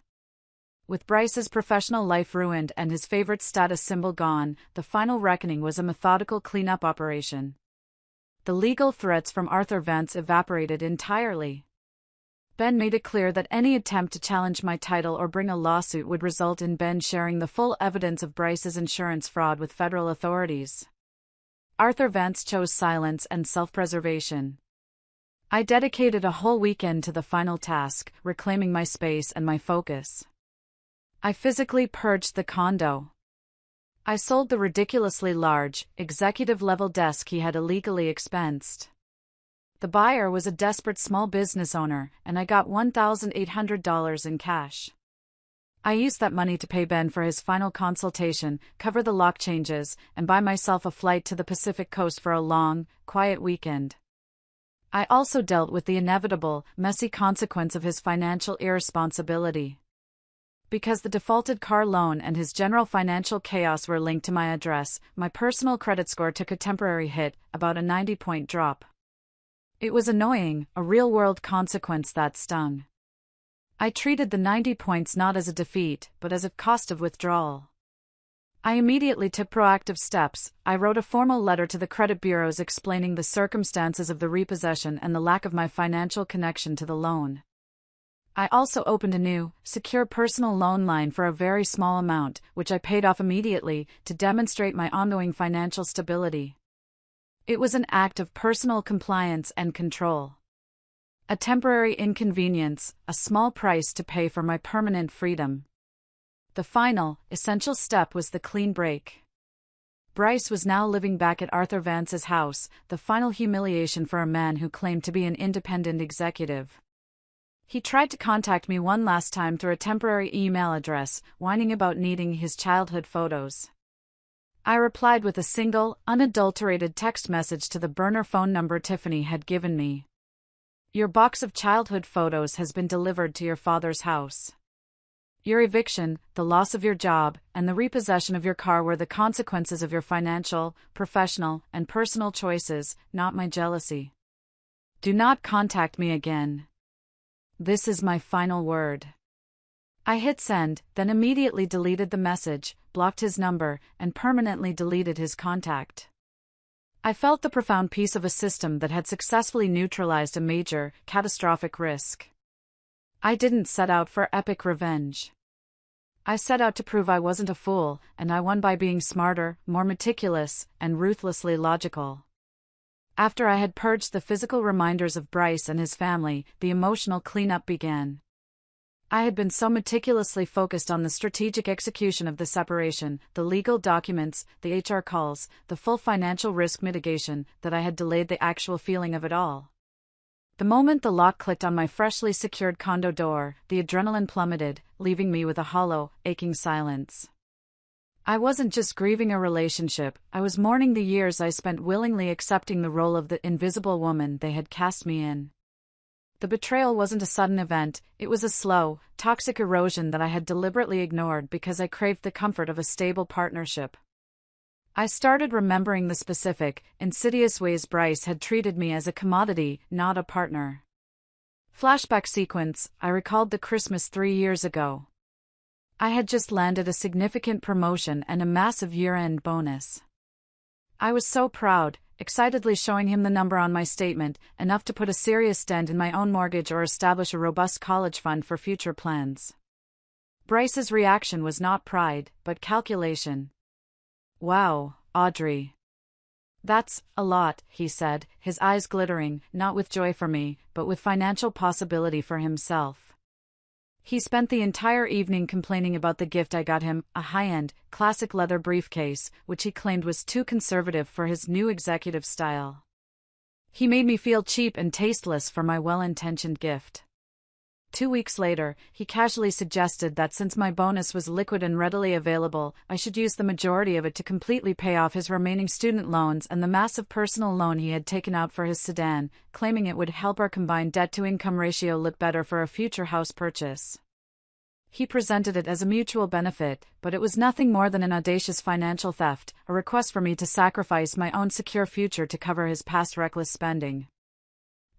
With Bryce's professional life ruined and his favorite status symbol gone, the final reckoning was a methodical cleanup operation. The legal threats from Arthur Vance evaporated entirely. Ben made it clear that any attempt to challenge my title or bring a lawsuit would result in Ben sharing the full evidence of Bryce's insurance fraud with federal authorities. Arthur Vance chose silence and self-preservation. I dedicated a whole weekend to the final task, reclaiming my space and my focus. I physically purged the condo. I sold the ridiculously large, executive-level desk he had illegally expensed. The buyer was a desperate small business owner, and I got $1,800 in cash. I used that money to pay Ben for his final consultation, cover the lock changes, and buy myself a flight to the Pacific Coast for a long, quiet weekend. I also dealt with the inevitable, messy consequence of his financial irresponsibility. Because the defaulted car loan and his general financial chaos were linked to my address, my personal credit score took a temporary hit, about a 90-point drop. It was annoying, a real-world consequence that stung. I treated the 90 points not as a defeat, but as a cost of withdrawal. I immediately took proactive steps. I wrote a formal letter to the credit bureaus explaining the circumstances of the repossession and the lack of my financial connection to the loan. I also opened a new, secure personal loan line for a very small amount, which I paid off immediately, to demonstrate my ongoing financial stability. It was an act of personal compliance and control. A temporary inconvenience, a small price to pay for my permanent freedom. The final, essential step was the clean break. Bryce was now living back at Arthur Vance's house, the final humiliation for a man who claimed to be an independent executive. He tried to contact me one last time through a temporary email address, whining about needing his childhood photos. I replied with a single, unadulterated text message to the burner phone number Tiffany had given me. Your box of childhood photos has been delivered to your father's house. Your eviction, the loss of your job, and the repossession of your car were the consequences of your financial, professional, and personal choices, not my jealousy. Do not contact me again. This is my final word. I hit send, then immediately deleted the message, blocked his number, and permanently deleted his contact. I felt the profound peace of a system that had successfully neutralized a major, catastrophic risk. I didn't set out for epic revenge. I set out to prove I wasn't a fool, and I won by being smarter, more meticulous, and ruthlessly logical. After I had purged the physical reminders of Bryce and his family, the emotional cleanup began. I had been so meticulously focused on the strategic execution of the separation, the legal documents, the HR calls, the full financial risk mitigation, that I had delayed the actual feeling of it all. The moment the lock clicked on my freshly secured condo door, the adrenaline plummeted, leaving me with a hollow, aching silence. I wasn't just grieving a relationship, I was mourning the years I spent willingly accepting the role of the invisible woman they had cast me in. The betrayal wasn't a sudden event, it was a slow, toxic erosion that I had deliberately ignored because I craved the comfort of a stable partnership. I started remembering the specific, insidious ways Bryce had treated me as a commodity, not a partner. Flashback sequence, I recalled the Christmas 3 years ago. I had just landed a significant promotion and a massive year-end bonus. I was so proud, excitedly showing him the number on my statement, enough to put a serious dent in my own mortgage or establish a robust college fund for future plans. Bryce's reaction was not pride, but calculation. Wow, Audrey. That's a lot, he said, his eyes glittering, not with joy for me, but with financial possibility for himself. He spent the entire evening complaining about the gift I got him, a high-end, classic leather briefcase, which he claimed was too conservative for his new executive style. He made me feel cheap and tasteless for my well-intentioned gift. 2 weeks later, he casually suggested that since my bonus was liquid and readily available, I should use the majority of it to completely pay off his remaining student loans and the massive personal loan he had taken out for his sedan, claiming it would help our combined debt-to-income ratio look better for a future house purchase. He presented it as a mutual benefit, but it was nothing more than an audacious financial theft, a request for me to sacrifice my own secure future to cover his past reckless spending.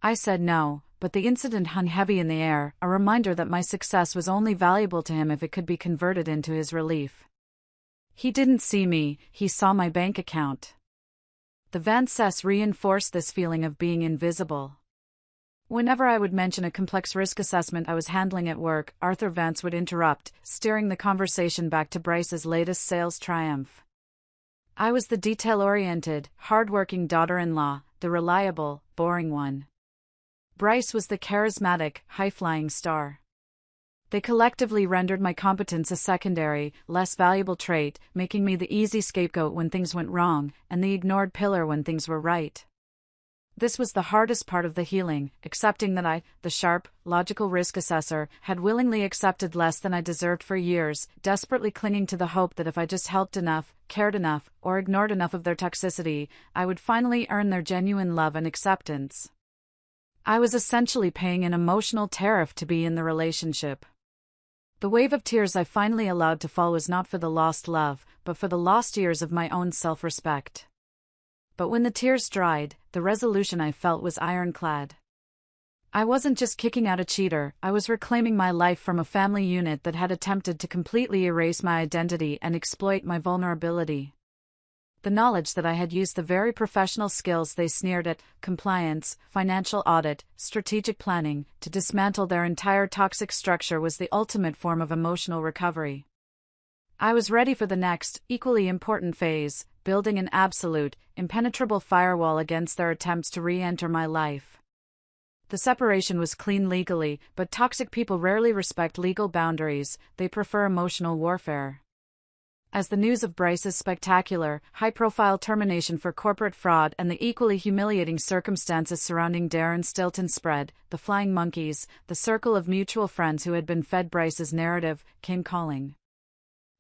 I said no, but the incident hung heavy in the air, a reminder that my success was only valuable to him if it could be converted into his relief. He didn't see me, he saw my bank account. The Vances reinforced this feeling of being invisible. Whenever I would mention a complex risk assessment I was handling at work, Arthur Vance would interrupt, steering the conversation back to Bryce's latest sales triumph. I was the detail-oriented, hard-working daughter-in-law, the reliable, boring one. Bryce was the charismatic, high-flying star. They collectively rendered my competence a secondary, less valuable trait, making me the easy scapegoat when things went wrong, and the ignored pillar when things were right. This was the hardest part of the healing, accepting that I, the sharp, logical risk assessor, had willingly accepted less than I deserved for years, desperately clinging to the hope that if I just helped enough, cared enough, or ignored enough of their toxicity, I would finally earn their genuine love and acceptance. I was essentially paying an emotional tariff to be in the relationship. The wave of tears I finally allowed to fall was not for the lost love, but for the lost years of my own self-respect. But when the tears dried, the resolution I felt was ironclad. I wasn't just kicking out a cheater, I was reclaiming my life from a family unit that had attempted to completely erase my identity and exploit my vulnerability. The knowledge that I had used the very professional skills they sneered at, compliance, financial audit, strategic planning, to dismantle their entire toxic structure was the ultimate form of emotional recovery. I was ready for the next, equally important phase, building an absolute, impenetrable firewall against their attempts to re-enter my life. The separation was clean legally, but toxic people rarely respect legal boundaries, they prefer emotional warfare. As the news of Bryce's spectacular, high-profile termination for corporate fraud and the equally humiliating circumstances surrounding Darren Stilton spread, the Flying Monkeys, the circle of mutual friends who had been fed Bryce's narrative, came calling.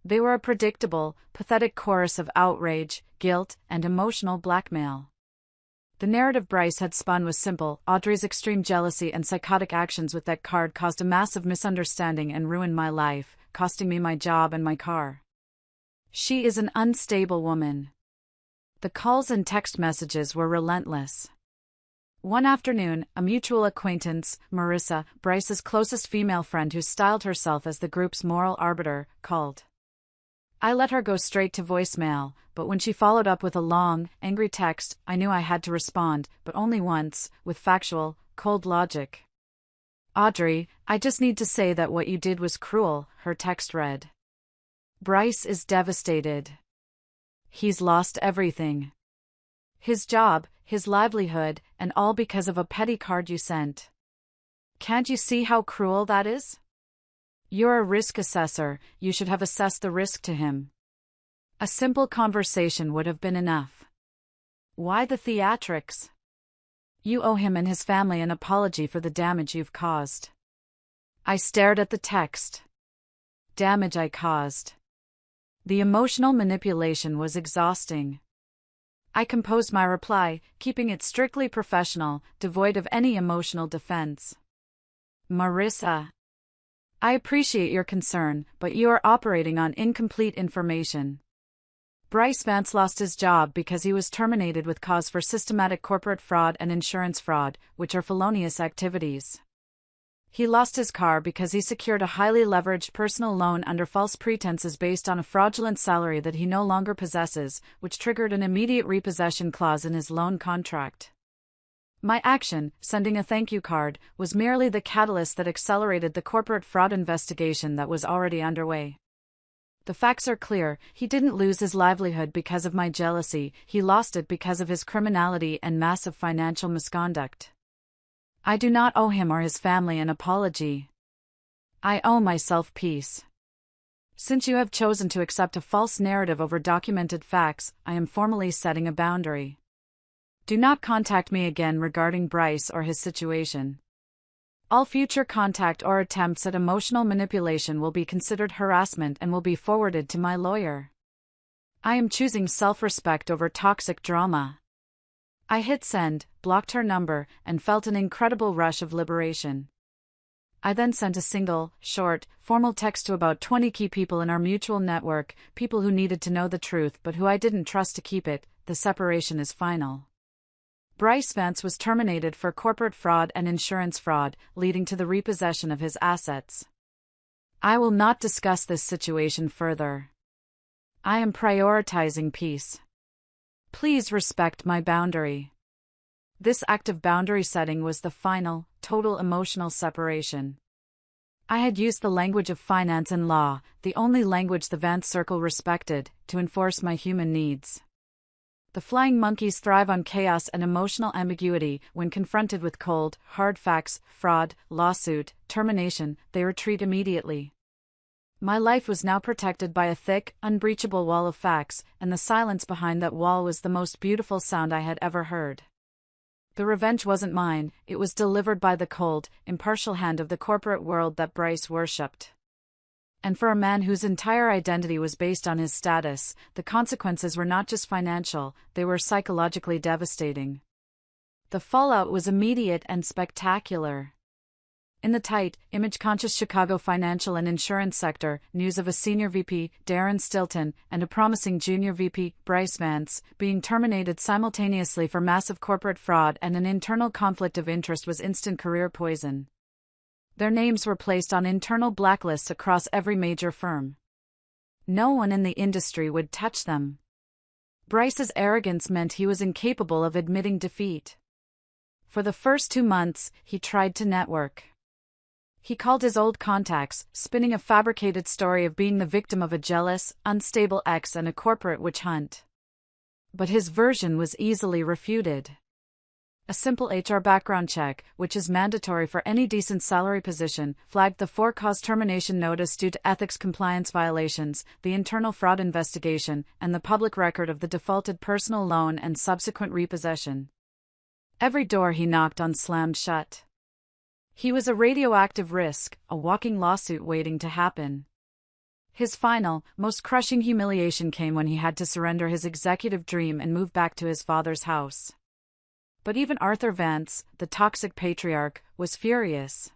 They were a predictable, pathetic chorus of outrage, guilt, and emotional blackmail. The narrative Bryce had spun was simple: Audrey's extreme jealousy and psychotic actions with that card caused a massive misunderstanding and ruined my life, costing me my job and my car. She is an unstable woman. The calls and text messages were relentless. One afternoon, a mutual acquaintance, Marissa, Bryce's closest female friend who styled herself as the group's moral arbiter, called. I let her go straight to voicemail, but when she followed up with a long, angry text, I knew I had to respond, but only once, with factual, cold logic. Audrey, I just need to say that what you did was cruel, her text read. Bryce is devastated. He's lost everything. His job, his livelihood, and all because of a petty card you sent. Can't you see how cruel that is? You're a risk assessor, you should have assessed the risk to him. A simple conversation would have been enough. Why the theatrics? You owe him and his family an apology for the damage you've caused. I stared at the text. Damage I caused. The emotional manipulation was exhausting. I composed my reply, keeping it strictly professional, devoid of any emotional defense. Marissa. I appreciate your concern, but you are operating on incomplete information. Bryce Vance lost his job because he was terminated with cause for systematic corporate fraud and insurance fraud, which are felonious activities. He lost his car because he secured a highly leveraged personal loan under false pretenses based on a fraudulent salary that he no longer possesses, which triggered an immediate repossession clause in his loan contract. My action, sending a thank you card, was merely the catalyst that accelerated the corporate fraud investigation that was already underway. The facts are clear: he didn't lose his livelihood because of my jealousy, he lost it because of his criminality and massive financial misconduct. I do not owe him or his family an apology. I owe myself peace. Since you have chosen to accept a false narrative over documented facts, I am formally setting a boundary. Do not contact me again regarding Bryce or his situation. All future contact or attempts at emotional manipulation will be considered harassment and will be forwarded to my lawyer. I am choosing self-respect over toxic drama. I hit send, blocked her number, and felt an incredible rush of liberation. I then sent a single, short, formal text to about 20 key people in our mutual network, people who needed to know the truth but who I didn't trust to keep it. The separation is final. Bryce Vance was terminated for corporate fraud and insurance fraud, leading to the repossession of his assets. I will not discuss this situation further. I am prioritizing peace. Please respect my boundary. This act of boundary setting was the final, total emotional separation. I had used the language of finance and law, the only language the Vance circle respected, to enforce my human needs. The flying monkeys thrive on chaos and emotional ambiguity. When confronted with cold, hard facts, fraud, lawsuit, termination, they retreat immediately. My life was now protected by a thick, unbreachable wall of facts, and the silence behind that wall was the most beautiful sound I had ever heard. The revenge wasn't mine, it was delivered by the cold, impartial hand of the corporate world that Bryce worshipped. And for a man whose entire identity was based on his status, the consequences were not just financial, they were psychologically devastating. The fallout was immediate and spectacular. In the tight, image-conscious Chicago financial and insurance sector, news of a senior VP, Darren Stilton, and a promising junior VP, Bryce Vance, being terminated simultaneously for massive corporate fraud and an internal conflict of interest was instant career poison. Their names were placed on internal blacklists across every major firm. No one in the industry would touch them. Bryce's arrogance meant he was incapable of admitting defeat. For the first 2 months, he tried to network. He called his old contacts, spinning a fabricated story of being the victim of a jealous, unstable ex and a corporate witch hunt. But his version was easily refuted. A simple HR background check, which is mandatory for any decent salary position, flagged the for-cause termination notice due to ethics compliance violations, the internal fraud investigation, and the public record of the defaulted personal loan and subsequent repossession. Every door he knocked on slammed shut. He was a radioactive risk, a walking lawsuit waiting to happen. His final, most crushing humiliation came when he had to surrender his executive dream and move back to his father's house. But even Arthur Vance, the toxic patriarch, was furious.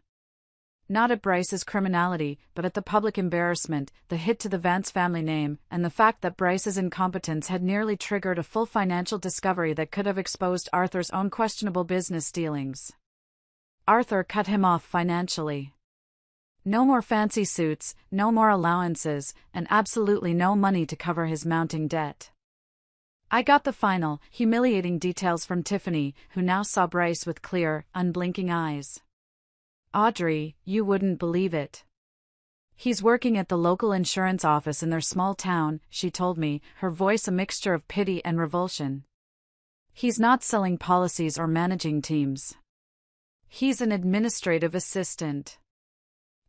Not at Bryce's criminality, but at the public embarrassment, the hit to the Vance family name, and the fact that Bryce's incompetence had nearly triggered a full financial discovery that could have exposed Arthur's own questionable business dealings. Arthur cut him off financially. No more fancy suits, no more allowances, and absolutely no money to cover his mounting debt. I got the final, humiliating details from Tiffany, who now saw Bryce with clear, unblinking eyes. "Audrey, you wouldn't believe it. He's working at the local insurance office in their small town," she told me, her voice a mixture of pity and revulsion. "He's not selling policies or managing teams. He's an administrative assistant.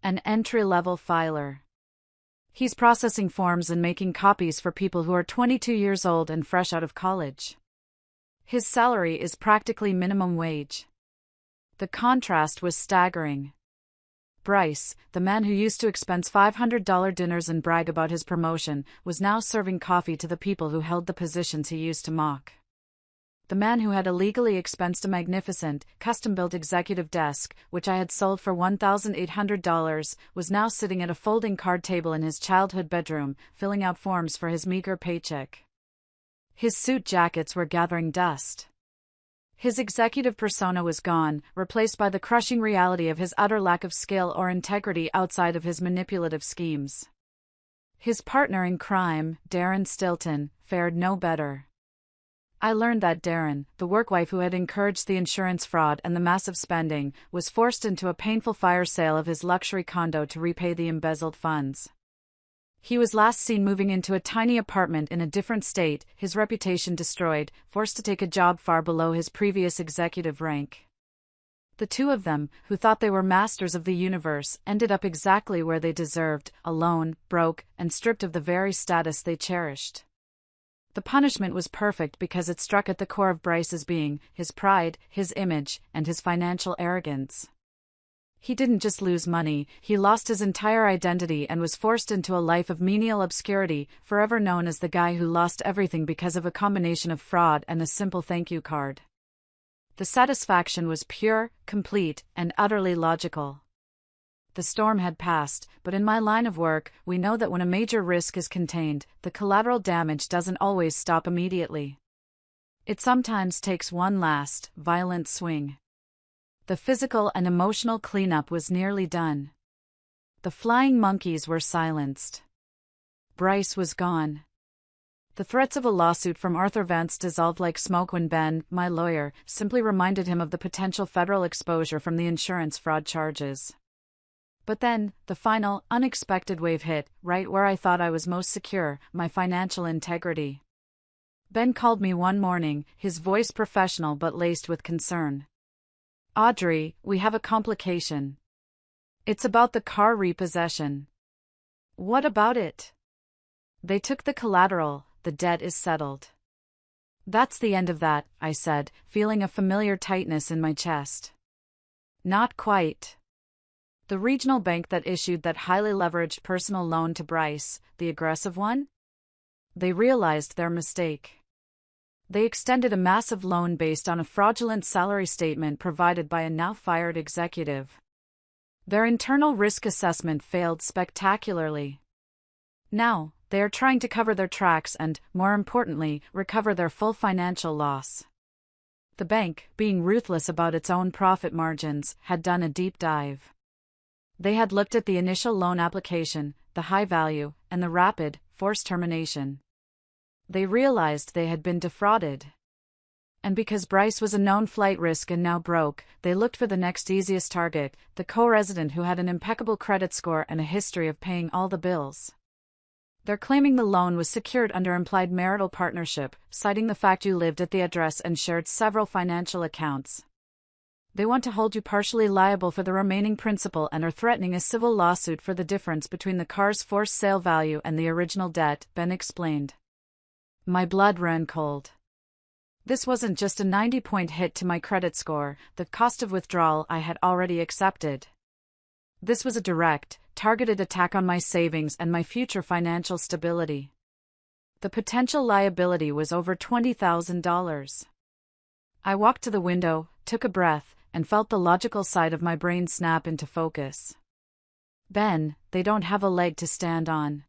An entry-level filer. He's processing forms and making copies for people who are 22 years old and fresh out of college. His salary is practically minimum wage." The contrast was staggering. Bryce, the man who used to expense $500 dinners and brag about his promotion, was now serving coffee to the people who held the positions he used to mock. The man who had illegally expensed a magnificent, custom-built executive desk, which I had sold for $1,800, was now sitting at a folding card table in his childhood bedroom, filling out forms for his meager paycheck. His suit jackets were gathering dust. His executive persona was gone, replaced by the crushing reality of his utter lack of skill or integrity outside of his manipulative schemes. His partner in crime, Darren Stilton, fared no better. I learned that Darren, the workwife who had encouraged the insurance fraud and the massive spending, was forced into a painful fire sale of his luxury condo to repay the embezzled funds. He was last seen moving into a tiny apartment in a different state, his reputation destroyed, forced to take a job far below his previous executive rank. The two of them, who thought they were masters of the universe, ended up exactly where they deserved, alone, broke, and stripped of the very status they cherished. The punishment was perfect because it struck at the core of Bryce's being, his pride, his image, and his financial arrogance. He didn't just lose money, he lost his entire identity and was forced into a life of menial obscurity, forever known as the guy who lost everything because of a combination of fraud and a simple thank you card. The satisfaction was pure, complete, and utterly logical. The storm had passed, but in my line of work, we know that when a major risk is contained, the collateral damage doesn't always stop immediately. It sometimes takes one last, violent swing. The physical and emotional cleanup was nearly done. The flying monkeys were silenced. Bryce was gone. The threats of a lawsuit from Arthur Vance dissolved like smoke when Ben, my lawyer, simply reminded him of the potential federal exposure from the insurance fraud charges. But then, the final, unexpected wave hit, right where I thought I was most secure, my financial integrity. Ben called me one morning, his voice professional but laced with concern. "Audrey, we have a complication. It's about the car repossession." "What about it?" "They took the collateral, the debt is settled." "That's the end of that," I said, feeling a familiar tightness in my chest. "Not quite. The regional bank that issued that highly leveraged personal loan to Bryce, the aggressive one? They realized their mistake. They extended a massive loan based on a fraudulent salary statement provided by a now-fired executive. Their internal risk assessment failed spectacularly. Now, they are trying to cover their tracks and, more importantly, recover their full financial loss. The bank, being ruthless about its own profit margins, had done a deep dive. They had looked at the initial loan application, the high value, and the rapid, forced termination. They realized they had been defrauded. And because Bryce was a known flight risk and now broke, they looked for the next easiest target, the co-resident who had an impeccable credit score and a history of paying all the bills. They're claiming the loan was secured under implied marital partnership, citing the fact you lived at the address and shared several financial accounts. They want to hold you partially liable for the remaining principal and are threatening a civil lawsuit for the difference between the car's forced sale value and the original debt, Ben explained. My blood ran cold. This wasn't just a 90-point hit to my credit score, the cost of withdrawal I had already accepted. This was a direct, targeted attack on my savings and my future financial stability. The potential liability was over $20,000. I walked to the window, took a breath, and felt the logical side of my brain snap into focus. Ben, they don't have a leg to stand on.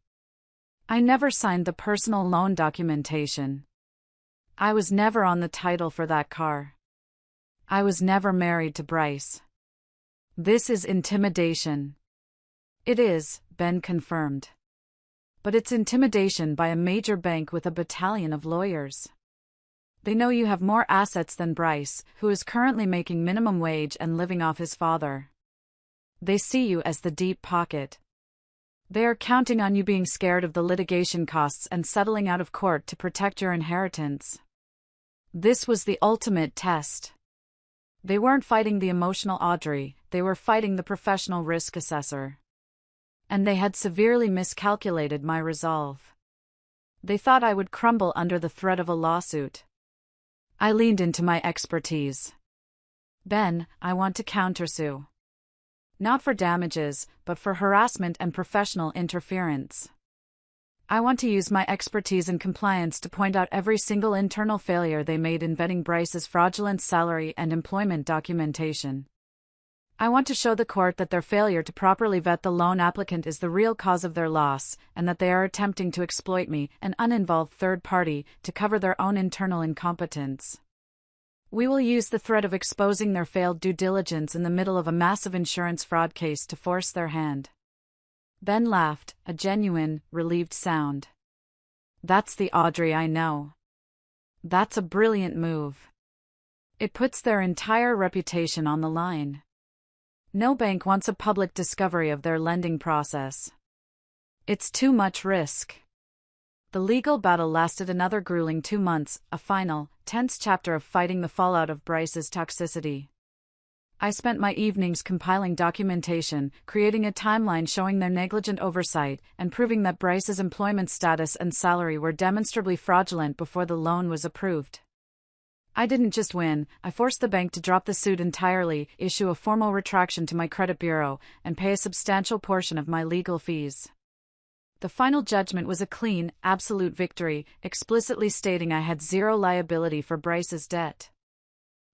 I never signed the personal loan documentation. I was never on the title for that car. I was never married to Bryce. This is intimidation. It is, Ben confirmed. But it's intimidation by a major bank with a battalion of lawyers. They know you have more assets than Bryce, who is currently making minimum wage and living off his father. They see you as the deep pocket. They are counting on you being scared of the litigation costs and settling out of court to protect your inheritance. This was the ultimate test. They weren't fighting the emotional Audrey, they were fighting the professional risk assessor. And they had severely miscalculated my resolve. They thought I would crumble under the threat of a lawsuit. I leaned into my expertise. Ben, I want to countersue. Not for damages, but for harassment and professional interference. I want to use my expertise in compliance to point out every single internal failure they made in vetting Bryce's fraudulent salary and employment documentation. I want to show the court that their failure to properly vet the loan applicant is the real cause of their loss, and that they are attempting to exploit me, an uninvolved third party, to cover their own internal incompetence. We will use the threat of exposing their failed due diligence in the middle of a massive insurance fraud case to force their hand. Ben laughed, a genuine, relieved sound. That's the Audrey I know. That's a brilliant move. It puts their entire reputation on the line. No bank wants a public discovery of their lending process. It's too much risk. The legal battle lasted another grueling 2 months, a final, tense chapter of fighting the fallout of Bryce's toxicity. I spent my evenings compiling documentation, creating a timeline showing their negligent oversight, and proving that Bryce's employment status and salary were demonstrably fraudulent before the loan was approved. I didn't just win, I forced the bank to drop the suit entirely, issue a formal retraction to my credit bureau, and pay a substantial portion of my legal fees. The final judgment was a clean, absolute victory, explicitly stating I had zero liability for Bryce's debt.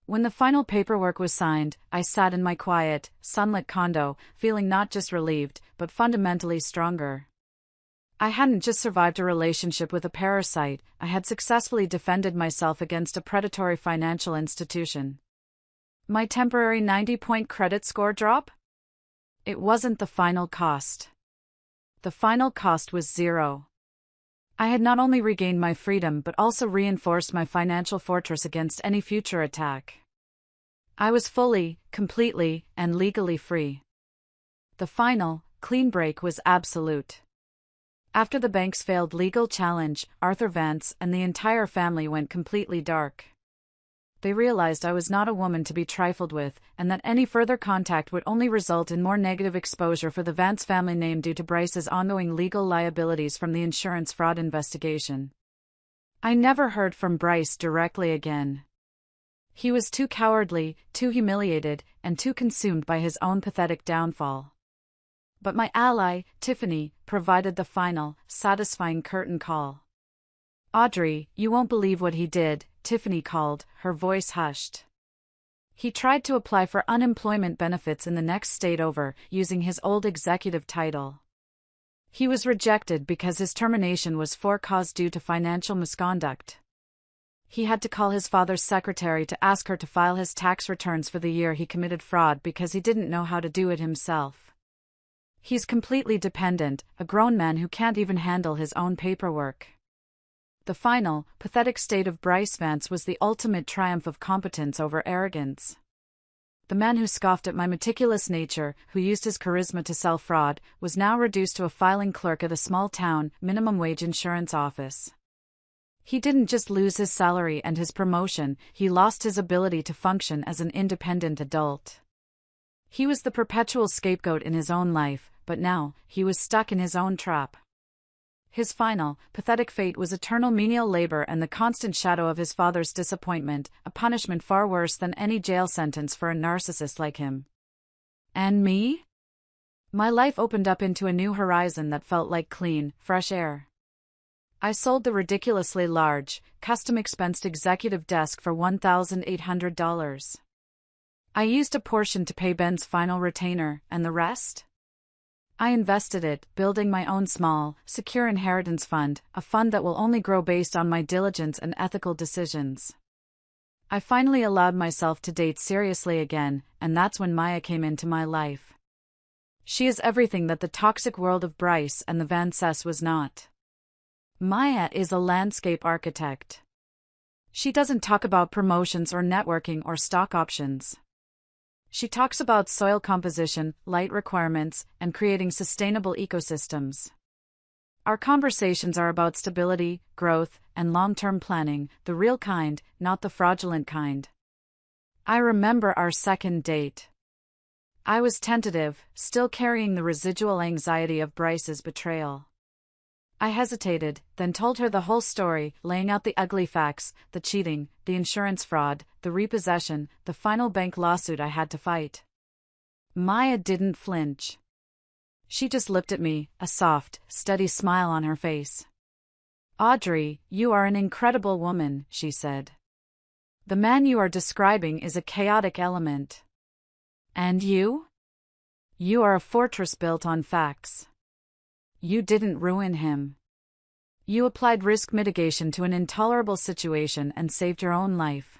When the final paperwork was signed, I sat in my quiet, sunlit condo, feeling not just relieved, but fundamentally stronger. I hadn't just survived a relationship with a parasite, I had successfully defended myself against a predatory financial institution. My temporary 90-point credit score drop? It wasn't the final cost. The final cost was zero. I had not only regained my freedom but also reinforced my financial fortress against any future attack. I was fully, completely, and legally free. The final, clean break was absolute. After the bank's failed legal challenge, Arthur Vance and the entire family went completely dark. They realized I was not a woman to be trifled with, and that any further contact would only result in more negative exposure for the Vance family name due to Bryce's ongoing legal liabilities from the insurance fraud investigation. I never heard from Bryce directly again. He was too cowardly, too humiliated, and too consumed by his own pathetic downfall. But my ally, Tiffany, provided the final, satisfying curtain call. "Audrey, you won't believe what he did," Tiffany called, her voice hushed. He tried to apply for unemployment benefits in the next state over, using his old executive title. He was rejected because his termination was for cause due to financial misconduct. He had to call his father's secretary to ask her to file his tax returns for the year he committed fraud because he didn't know how to do it himself. He's completely dependent, a grown man who can't even handle his own paperwork. The final, pathetic state of Bryce Vance was the ultimate triumph of competence over arrogance. The man who scoffed at my meticulous nature, who used his charisma to sell fraud, was now reduced to a filing clerk at a small-town, minimum-wage insurance office. He didn't just lose his salary and his promotion, he lost his ability to function as an independent adult. He was the perpetual scapegoat in his own life, but now, he was stuck in his own trap. His final, pathetic fate was eternal menial labor and the constant shadow of his father's disappointment, a punishment far worse than any jail sentence for a narcissist like him. And me? My life opened up into a new horizon that felt like clean, fresh air. I sold the ridiculously large, custom-expensed executive desk for $1,800. I used a portion to pay Ben's final retainer, and the rest? I invested it, building my own small, secure inheritance fund, a fund that will only grow based on my diligence and ethical decisions. I finally allowed myself to date seriously again, and that's when Maya came into my life. She is everything that the toxic world of Bryce and the Vances was not. Maya is a landscape architect. She doesn't talk about promotions or networking or stock options. She talks about soil composition, light requirements, and creating sustainable ecosystems. Our conversations are about stability, growth, and long-term planning, the real kind, not the fraudulent kind. I remember our second date. I was tentative, still carrying the residual anxiety of Bryce's betrayal. I hesitated, then told her the whole story, laying out the ugly facts, the cheating, the insurance fraud, the repossession, the final bank lawsuit I had to fight. Maya didn't flinch. She just looked at me, a soft, steady smile on her face. "Audrey, you are an incredible woman," she said. "The man you are describing is a chaotic element. And you? You are a fortress built on facts. You didn't ruin him. You applied risk mitigation to an intolerable situation and saved your own life.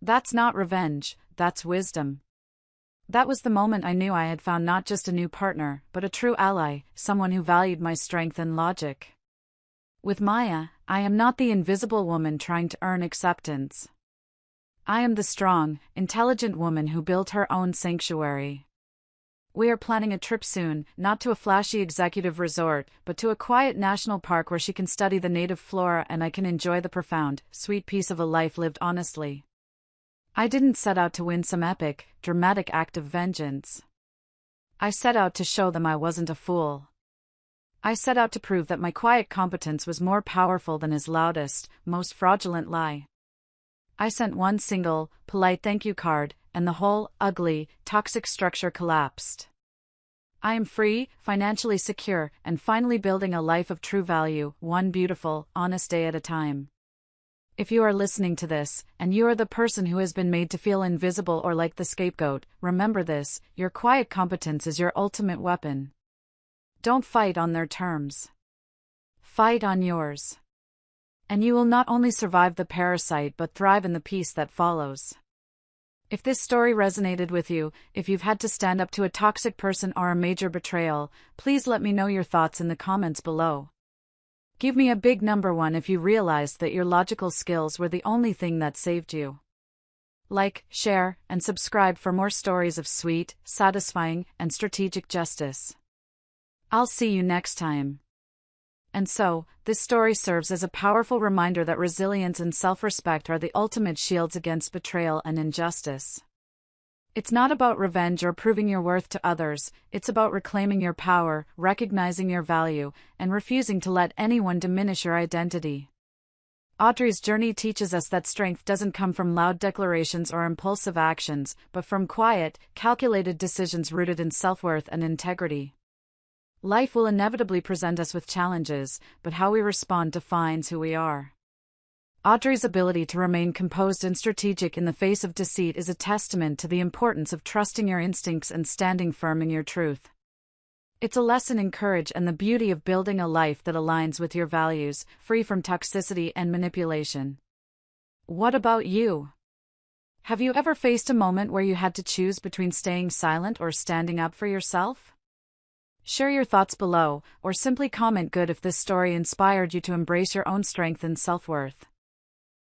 That's not revenge, that's wisdom." That was the moment I knew I had found not just a new partner, but a true ally, someone who valued my strength and logic. With Maya, I am not the invisible woman trying to earn acceptance. I am the strong, intelligent woman who built her own sanctuary. We are planning a trip soon, not to a flashy executive resort, but to a quiet national park where she can study the native flora and I can enjoy the profound, sweet piece of a life lived honestly. I didn't set out to win some epic, dramatic act of vengeance. I set out to show them I wasn't a fool. I set out to prove that my quiet competence was more powerful than his loudest, most fraudulent lie. I sent one single, polite thank you card, and the whole, ugly, toxic structure collapsed. I am free, financially secure, and finally building a life of true value, one beautiful, honest day at a time. If you are listening to this, and you are the person who has been made to feel invisible or like the scapegoat, remember this: your quiet competence is your ultimate weapon. Don't fight on their terms. Fight on yours. And you will not only survive the parasite but thrive in the peace that follows. If this story resonated with you, if you've had to stand up to a toxic person or a major betrayal, please let me know your thoughts in the comments below. Give me a big number 1 if you realized that your logical skills were the only thing that saved you. Like, share, and subscribe for more stories of sweet, satisfying, and strategic justice. I'll see you next time. And so, this story serves as a powerful reminder that resilience and self-respect are the ultimate shields against betrayal and injustice. It's not about revenge or proving your worth to others, it's about reclaiming your power, recognizing your value, and refusing to let anyone diminish your identity. Audrey's journey teaches us that strength doesn't come from loud declarations or impulsive actions, but from quiet, calculated decisions rooted in self-worth and integrity. Life will inevitably present us with challenges, but how we respond defines who we are. Audrey's ability to remain composed and strategic in the face of deceit is a testament to the importance of trusting your instincts and standing firm in your truth. It's a lesson in courage and the beauty of building a life that aligns with your values, free from toxicity and manipulation. What about you? Have you ever faced a moment where you had to choose between staying silent or standing up for yourself? Share your thoughts below, or simply comment good if this story inspired you to embrace your own strength and self-worth.